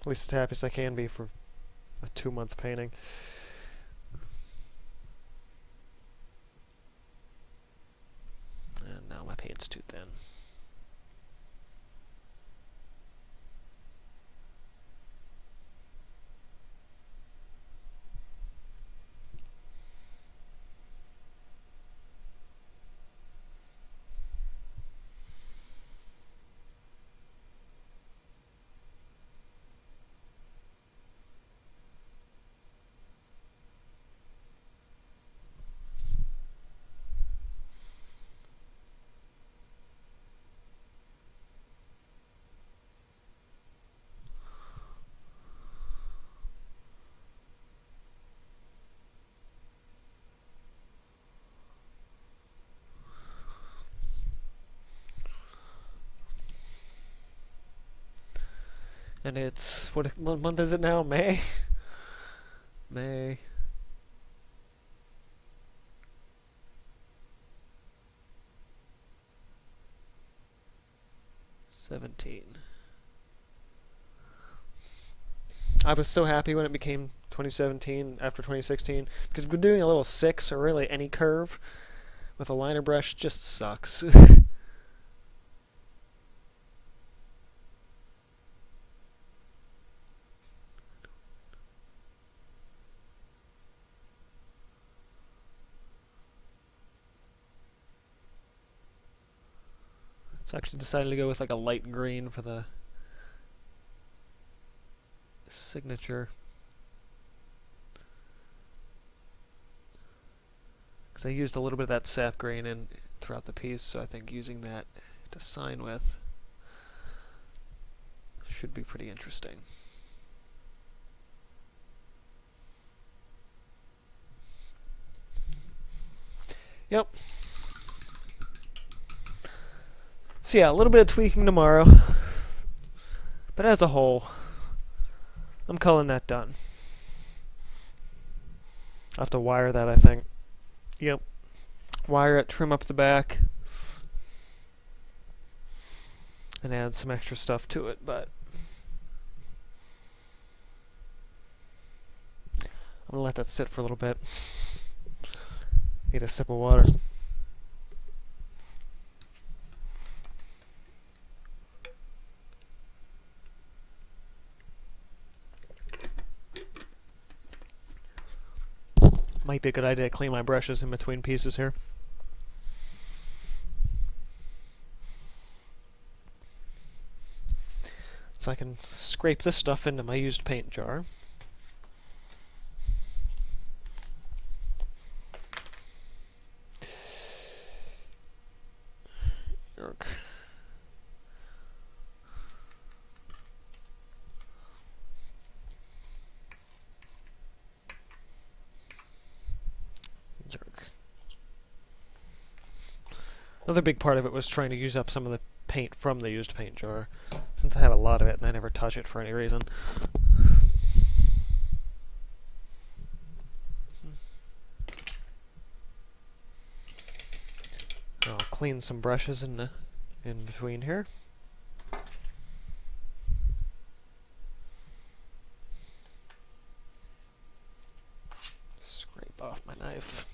Speaker 1: At least as happy as I can be for a 2-month painting. And now my paint's too thin. And it's, what month is it now? May? May. I was so happy when it became 2017 after 2016, because doing a little 6 or really any curve with a liner brush just sucks. So I actually decided to go with like a light green for the signature. Because I used a little bit of that sap green in throughout the piece, so I think using that to sign with should be pretty interesting. Yep. So yeah, a little bit of tweaking tomorrow, but as a whole, I'm calling that done. I'll have to wire that, I think. Yep. Wire it, trim up the back, and add some extra stuff to it, but I'm gonna let that sit for a little bit. Need a sip of water. Might be a good idea to clean my brushes in between pieces here. So I can scrape this stuff into my used paint jar. Yerk. Another big part of it was trying to use up some of the paint from the used paint jar, since I have a lot of it and I never touch it for any reason. I'll clean some brushes in between here. knife.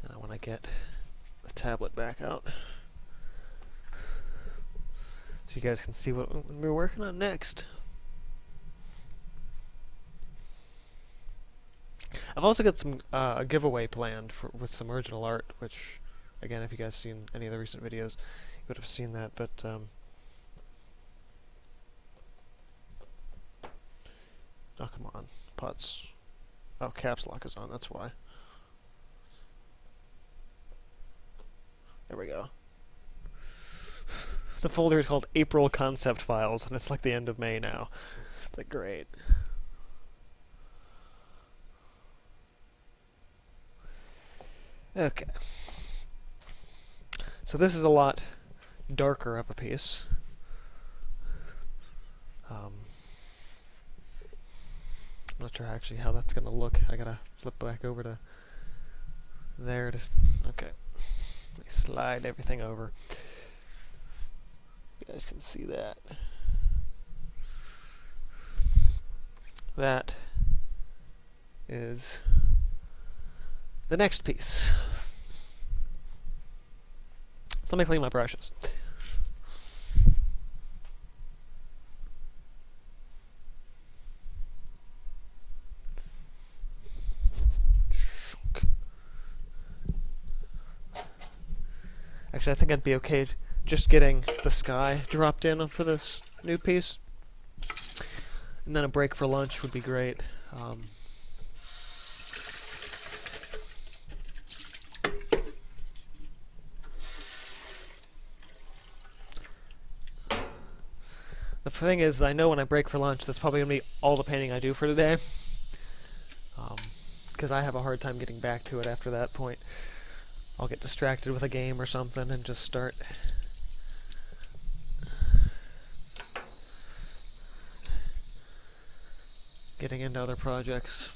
Speaker 1: Now when I get the tablet back out, so you guys can see what we're working on next. I've also got some a giveaway planned with some original art, which, again, if you guys seen any of the recent videos, you would have seen that. But oh, come on, putts. Oh, caps lock is on. That's why. There we go. The folder is called April Concept Files, and it's like the end of May now. It's like, great. Okay. So this is a lot darker of a piece. I'm not sure actually how that's going to look. I gotta flip back over to there. Okay. Let me slide everything over. You guys can see that. That is the next piece. So let me clean my brushes. Actually, I think I'd be okay just getting the sky dropped in for this new piece. And then a break for lunch would be great. The thing is, I know when I break for lunch, that's probably going to be all the painting I do for today. Because I have a hard time getting back to it after that point. I'll get distracted with a game or something and just start getting into other projects.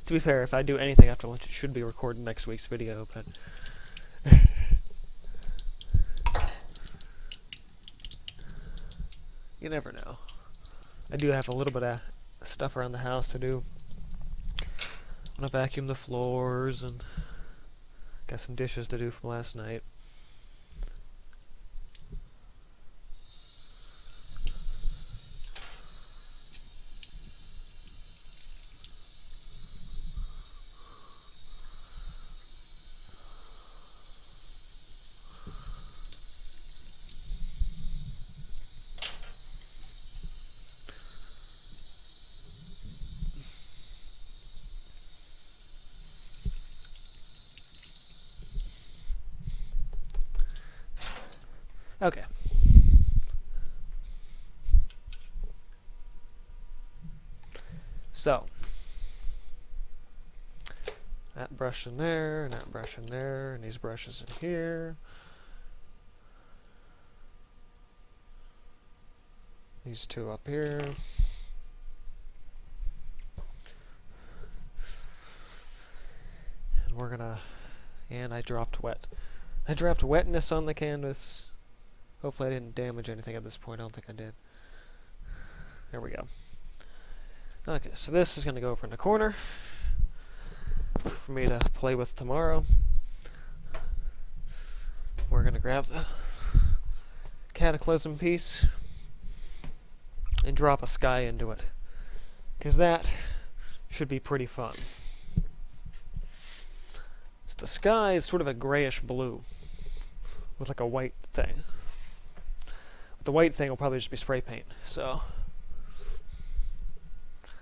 Speaker 1: To be fair, if I do anything after lunch, it should be recording next week's video, but you never know. I do have a little bit of stuff around the house to do. I'm gonna vacuum the floors and got some dishes to do from last night. Okay. So, that brush in there, and that brush in there, and these brushes in here. These two up here. And we're gonna, and I dropped wetness on the canvas. Hopefully I didn't damage anything at this point. I don't think I did. There we go. Okay, so this is going to go over in the corner for me to play with tomorrow. We're going to grab the Cataclysm piece and drop a sky into it, because that should be pretty fun. So the sky is sort of a grayish blue with like a white thing. The white thing will probably just be spray paint, so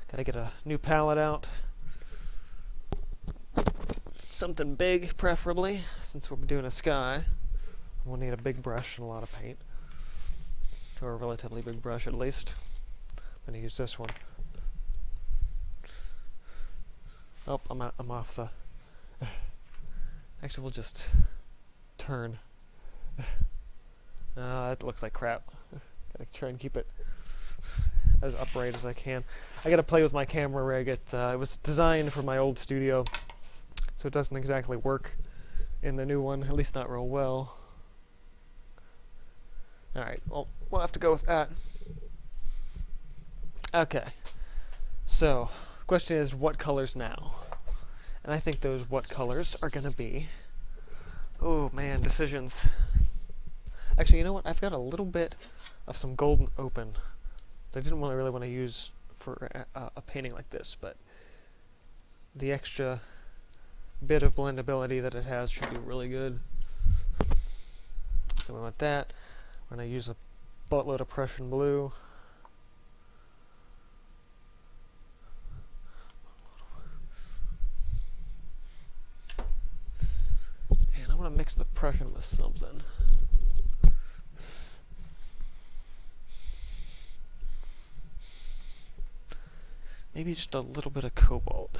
Speaker 1: gotta get a new palette out. Something big, preferably, since we're doing a sky. We'll need a big brush and a lot of paint. Or a relatively big brush, at least. I'm gonna use this one. Oh, I'm off the... Actually, we'll just turn. That looks like crap. Gotta try and keep it as upright as I can. I gotta play with my camera rig. It was designed for my old studio, so it doesn't exactly work in the new one, at least not real well. Alright, well, we'll have to go with that. Okay, so, question is, what colors now? And I think those what colors are going to be... Oh, man, decisions. Actually, you know what? I've got a little bit of some golden open that I didn't really want to use for a painting like this, but the extra bit of blendability that it has should be really good. So we want that. We're going to use a boatload of Prussian blue. And I want to mix the Prussian with something. Maybe just a little bit of cobalt.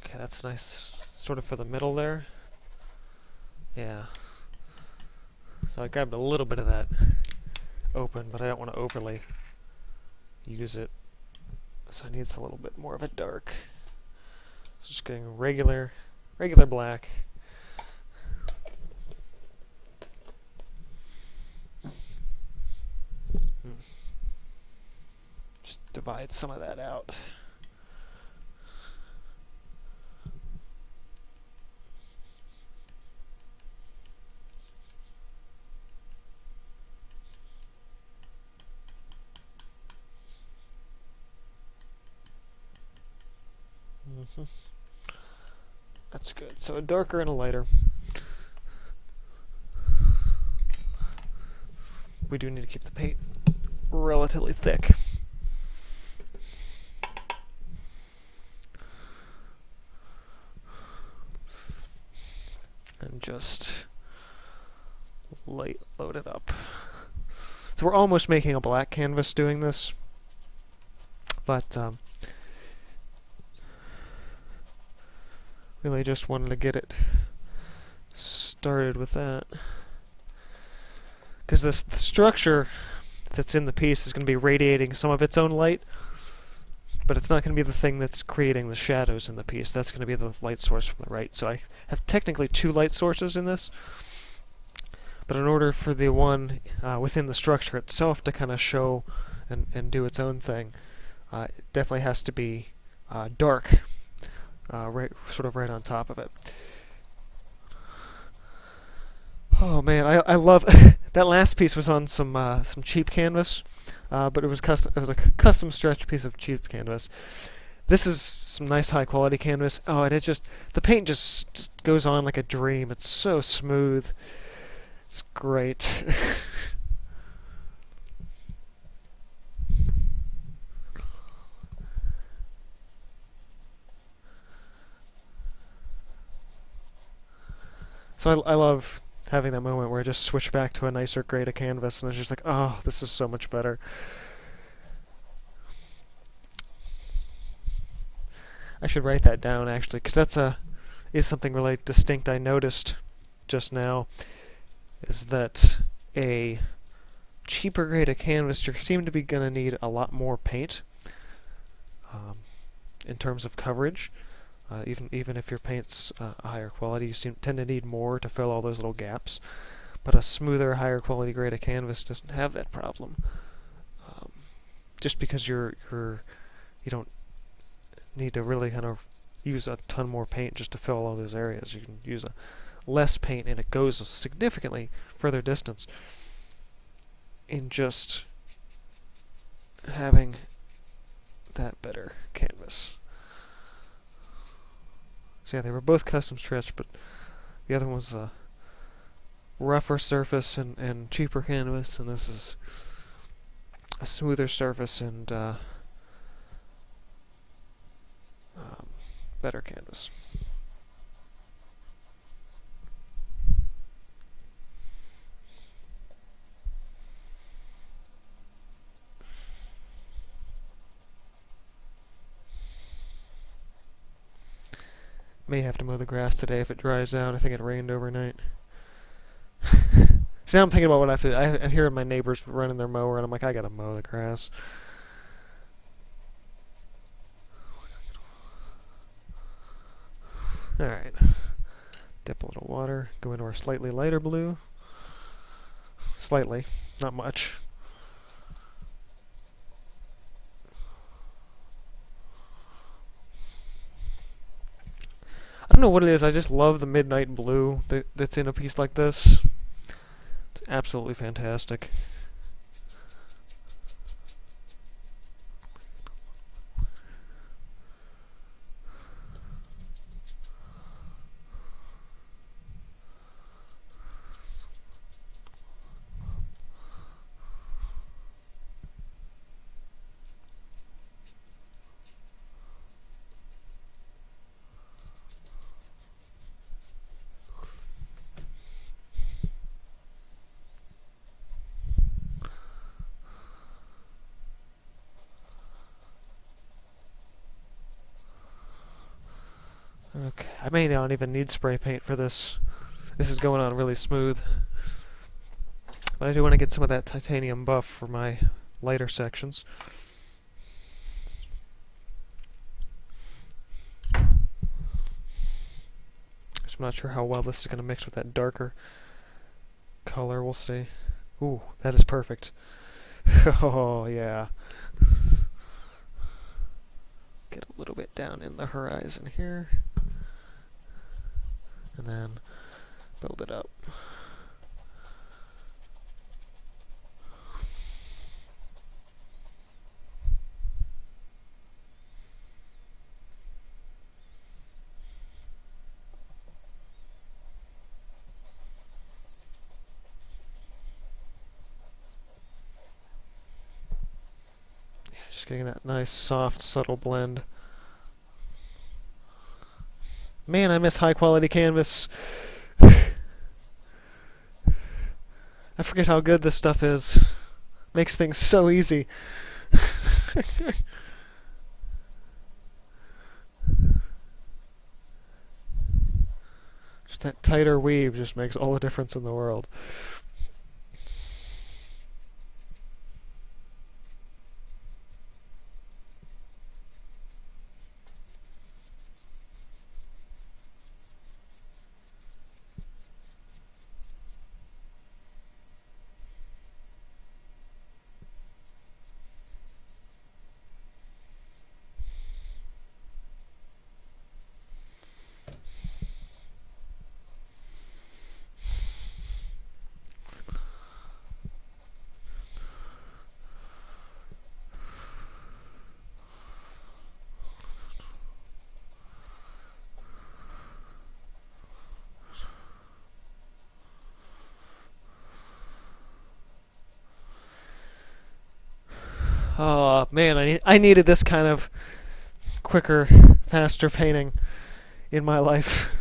Speaker 1: Okay, that's nice, sort of for the middle there. Yeah. So I grabbed a little bit of that open, but I don't want to overly use it. So it needs a little bit more of a dark. So just getting regular black. Just divide some of that out. That's good. So a darker and a lighter. We do need to keep the paint relatively thick. And just light load it up. So we're almost making a black canvas doing this, but really just wanted to get it started with that. Because the structure that's in the piece is going to be radiating some of its own light, but it's not going to be the thing that's creating the shadows in the piece. That's going to be the light source from the right. So I have technically two light sources in this, but in order for the one within the structure itself to kind of show and do its own thing, it definitely has to be dark. Sort of right on top of it. Oh man, I love that last piece was on some cheap canvas, but it was custom. It was a custom stretch piece of cheap canvas. This is some nice high quality canvas. Oh, and the paint just goes on like a dream. It's so smooth. It's great. So I love having that moment where I just switch back to a nicer grade of canvas, and it's just like, oh, this is so much better. I should write that down actually, because that's is something really distinct I noticed just now, is that a cheaper grade of canvas you seem to be going to need a lot more paint in terms of coverage. Even if your paint's a higher quality, you tend to need more to fill all those little gaps. But a smoother, higher quality grade of canvas doesn't have that problem. Just because you don't need to really kind of use a ton more paint just to fill all those areas. You can use less paint, and it goes a significantly further distance in just having that better canvas. So yeah, they were both custom stretched, but the other one was a rougher surface and cheaper canvas, and this is a smoother surface and better canvas. May have to mow the grass today if it dries out. I think it rained overnight. See, now I'm thinking about what I have to. I'm hearing my neighbors running their mower, and I'm like, I gotta mow the grass. Alright. Dip a little water. Go into our slightly lighter blue. Slightly. Not much. I don't know what it is. I just love the midnight blue that's in a piece like this. It's absolutely fantastic. Okay, I may not even need spray paint for this. This is going on really smooth. But I do want to get some of that titanium buff for my lighter sections. I'm not sure how well this is going to mix with that darker color. We'll see. Ooh, that is perfect. Oh, yeah. Get a little bit down in the horizon here. And then build it up. Yeah, just getting that nice, soft, subtle blend. Man, I miss high-quality canvas. I forget how good this stuff is. Makes things so easy. Just that tighter weave just makes all the difference in the world. Oh man, I needed this kind of quicker, faster painting in my life.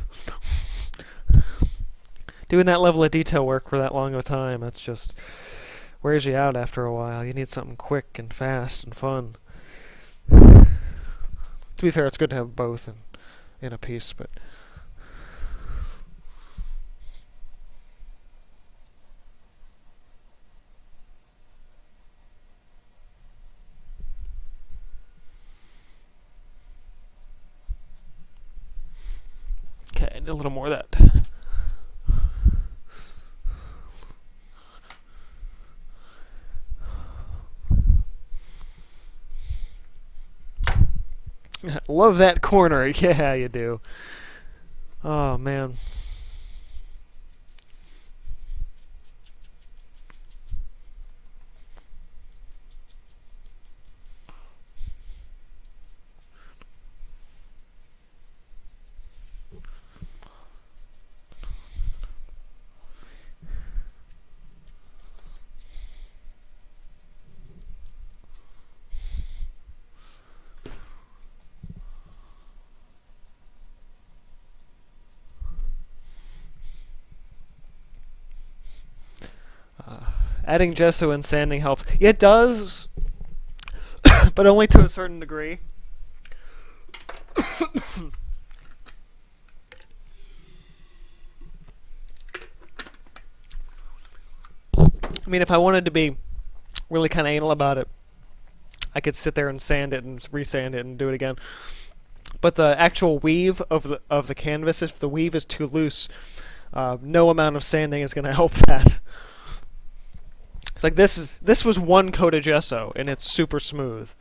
Speaker 1: Doing that level of detail work for that long of a time, that's just wears you out after a while. You need something quick and fast and fun. To be fair, it's good to have both in a piece, but okay, I need a little more of that. Love that corner. Yeah, you do. Oh, man. Adding gesso and sanding helps. Yeah, it does, but only to a certain degree. I mean, if I wanted to be really kind of anal about it, I could sit there and sand it and resand it and do it again. But the actual weave of the canvas, if the weave is too loose, no amount of sanding is going to help that. It's like this was one coat of gesso and it's super smooth,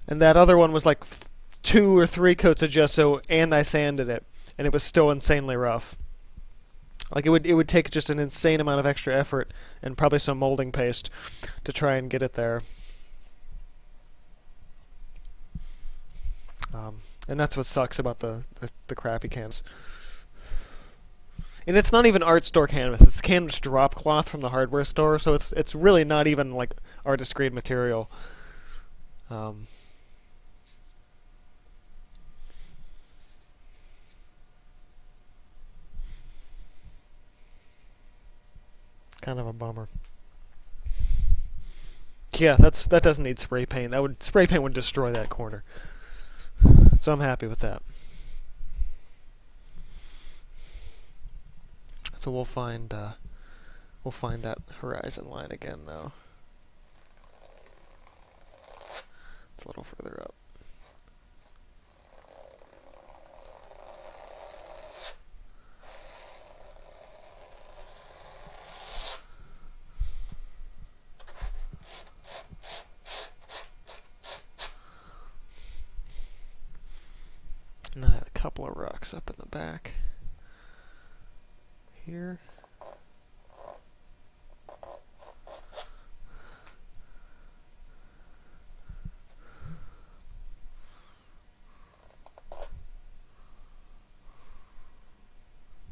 Speaker 1: and that other one was like 2 or 3 coats of gesso and I sanded it, and it was still insanely rough. Like it would take just an insane amount of extra effort and probably some molding paste to try and get it there. And that's what sucks about the crappy cans. And it's not even art store canvas. It's canvas drop cloth from the hardware store, so it's really not even like artist grade material. Kind of a bummer. Yeah, that doesn't need spray paint. Spray paint would destroy that corner. So I'm happy with that. So we'll find that horizon line again though. It's a little further up. And then I had a couple of rocks up in the back here.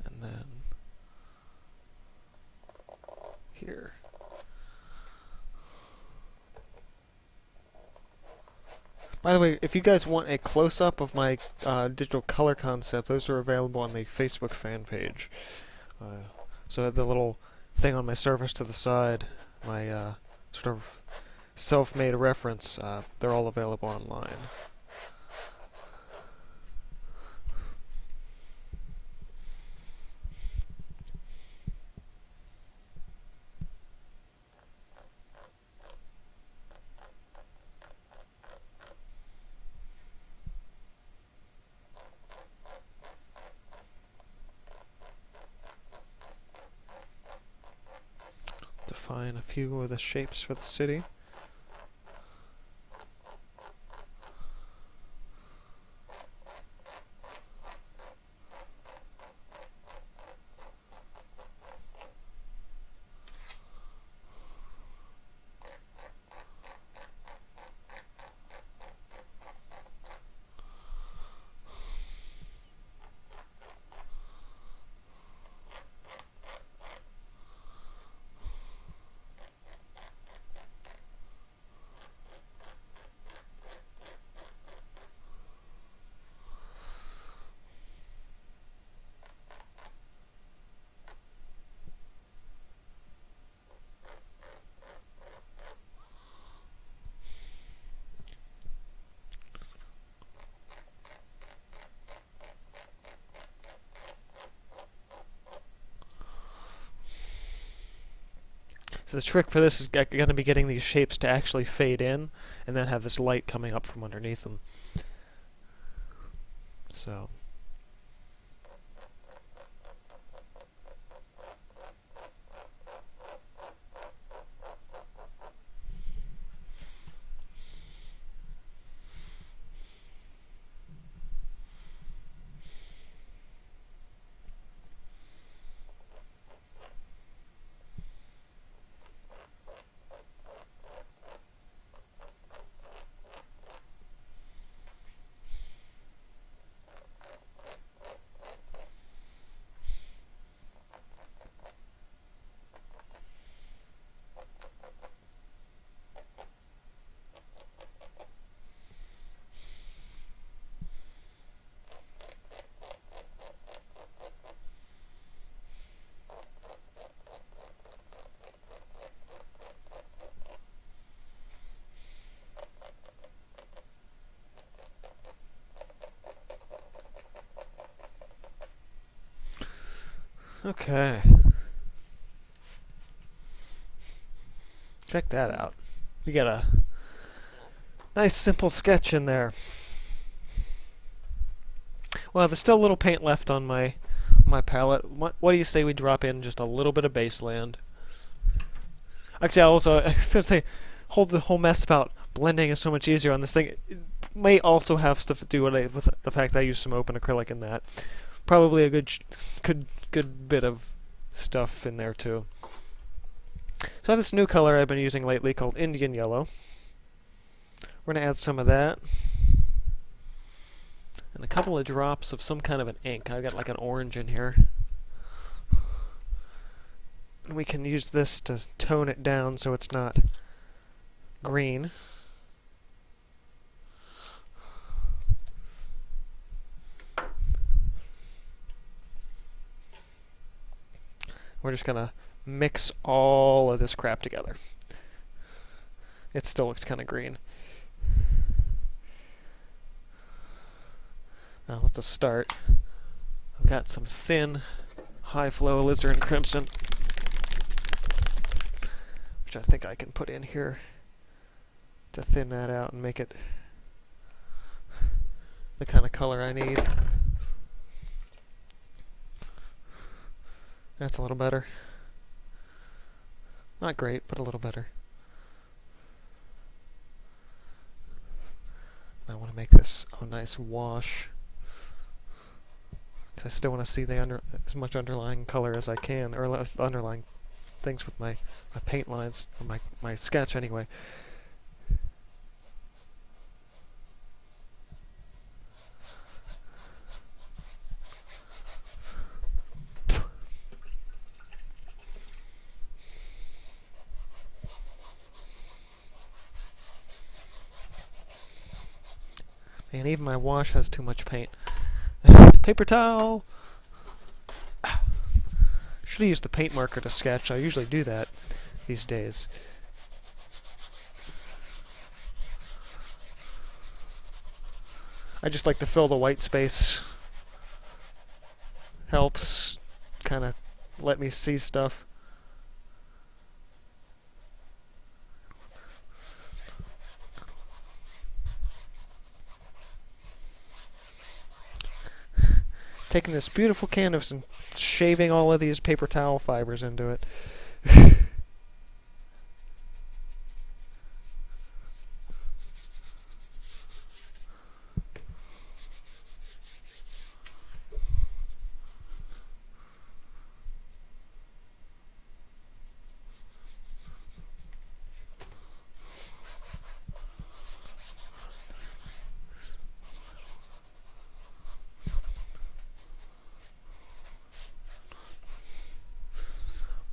Speaker 1: And then here. By the way, if you guys want a close-up of my digital color concept, those are available on the Facebook fan page. So the little thing on my surface to the side, my sort of self-made reference, they're all available online. Define a few of the shapes for the city. So the trick for this is going to be getting these shapes to actually fade in, and then have this light coming up from underneath them. So. Okay. Check that out. We got a nice simple sketch in there. Well, there's still a little paint left on my palette. What do you say we drop in just a little bit of baseland? Actually, I was going to say, hold the whole mess about blending is so much easier on this thing. It may also have stuff to do with the fact that I used some open acrylic in that. Probably a good bit of stuff in there too. So I have this new color I've been using lately called Indian Yellow. We're going to add some of that. And a couple of drops of some kind of an ink. I've got like an orange in here. And we can use this to tone it down so it's not green. We're just going to mix all of this crap together. It still looks kind of green. Now let's just start. I've got some thin, high flow alizarin crimson, which I think I can put in here to thin that out and make it the kind of color I need. That's a little better. Not great, but a little better. I want to make this a nice wash, because I still want to see as much underlying color as I can, or underlying things with my paint lines, or my sketch anyway. And even my wash has too much paint. Paper towel! Should have used the paint marker to sketch. I usually do that these days. I just like to fill the white space. Helps kind of let me see stuff. Taking this beautiful canvas and shaving all of these paper towel fibers into it.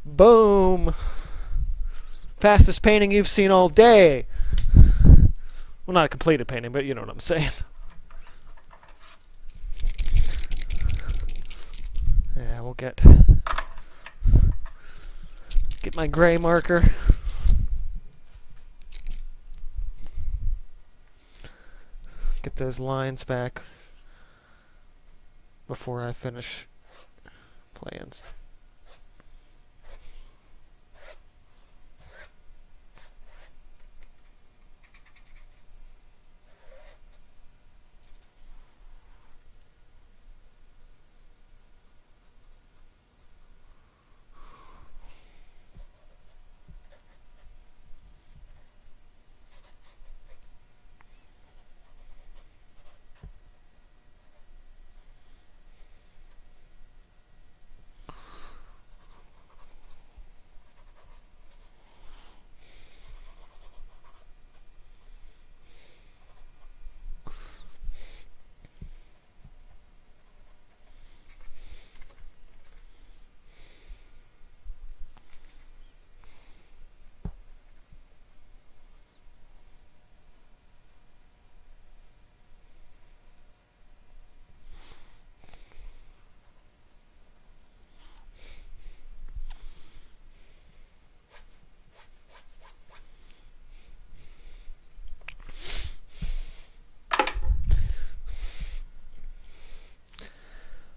Speaker 1: Boom! Fastest painting you've seen all day. Well, not a completed painting, but you know what I'm saying. Yeah, we'll get my gray marker. Get those lines back before I finish playing.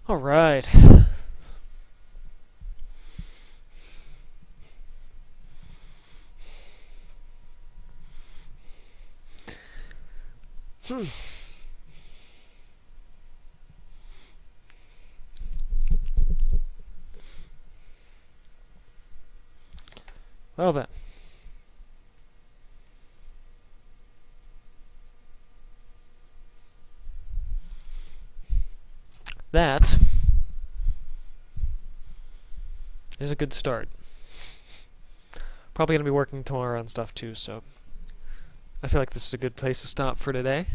Speaker 1: All right. Well then. That is a good start. Probably going to be working tomorrow on stuff too, so I feel like this is a good place to stop for today.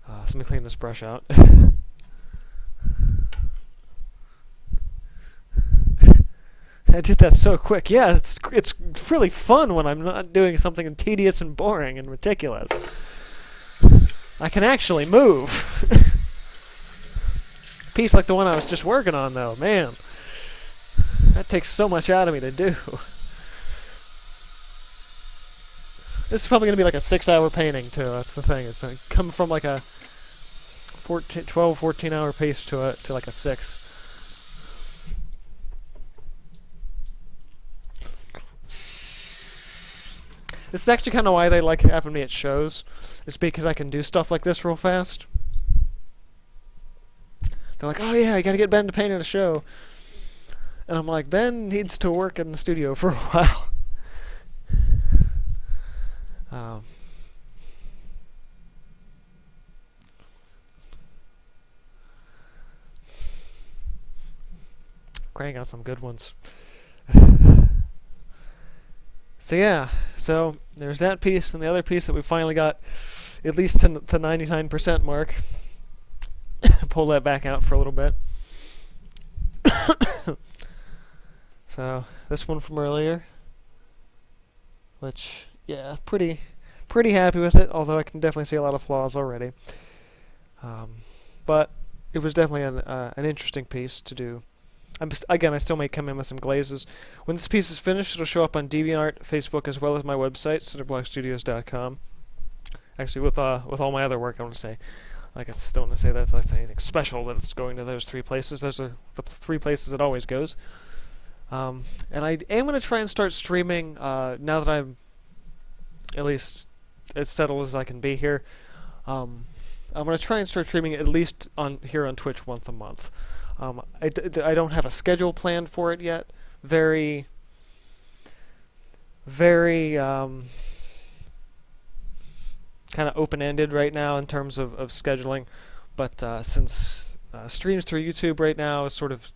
Speaker 1: So let me clean this brush out. I did that so quick. Yeah, it's really fun when I'm not doing something tedious and boring and meticulous. I can actually move. A piece like the one I was just working on, though, man, that takes so much out of me to do. This is probably going to be like a 6-hour painting, too. That's the thing. It's come from like a 12, 14-hour piece to like a 6. This is actually kind of why they like having me at shows. It's because I can do stuff like this real fast. They're like, oh yeah, you gotta get Ben to paint at a show. And I'm like, Ben needs to work in the studio for a while. Crank out some good ones. So yeah, so there's that piece, and the other piece that we finally got at least to the 99% mark. Pull that back out for a little bit. So this one from earlier, which, yeah, pretty happy with it, although I can definitely see a lot of flaws already. But it was definitely an interesting piece to do. Again, I still may come in with some glazes. When this piece is finished, it'll show up on DeviantArt, Facebook, as well as my website, CinderblockStudios.com. Actually, with all my other work, I want to say, like, I still want to say that's anything special that it's going to those 3 places. Those are the 3 places it always goes. And I am going to try and start streaming now that I'm at least as settled as I can be here. I'm going to try and start streaming at least here on Twitch once a month. I don't have a schedule planned for it yet. Very kind of open-ended right now in terms of scheduling. But since streams through YouTube right now is sort of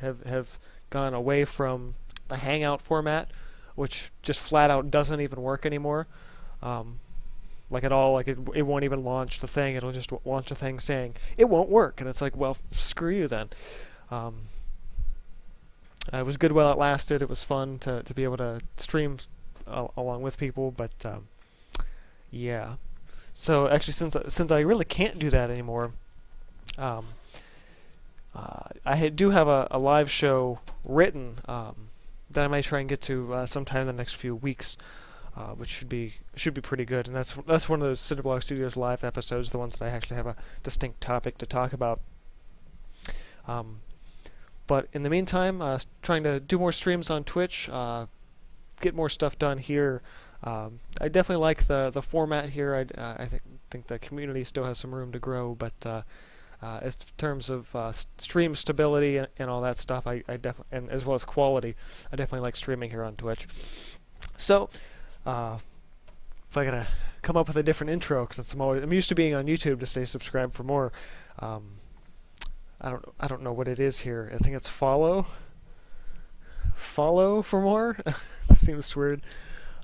Speaker 1: have gone away from the Hangout format, which just flat out doesn't even work anymore. Like at all, like it won't even launch the thing. It'll just launch a thing saying it won't work, and it's like, well, screw you then. It was good while it lasted. It was fun to be able to stream along with people, but yeah. So actually, since I really can't do that anymore, I do have a live show written that I might try and get to sometime in the next few weeks. Which should be pretty good, and that's one of those Cinderblock Studios live episodes, the ones that I actually have a distinct topic to talk about. But in the meantime, trying to do more streams on Twitch, get more stuff done here. I definitely like the format here. I think the community still has some room to grow, but as terms of stream stability and all that stuff, I definitely, and as well as quality, I definitely like streaming here on Twitch. So. If I gotta come up with a different intro, because I'm used to being on YouTube to stay subscribed for more. I don't know what it is here. I think it's follow for more. Seems weird.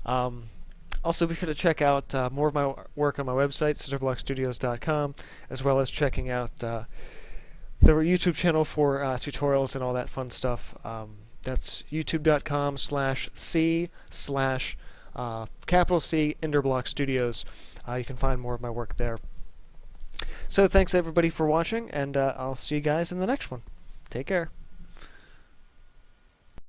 Speaker 1: Also, be sure to check out more of my work on my website, cinderblockstudios.com, as well as checking out the YouTube channel for tutorials and all that fun stuff. That's youtube.com/c/ capital C, Enderblock Studios. You can find more of my work there. So thanks everybody for watching, and I'll see you guys in the next one. Take care.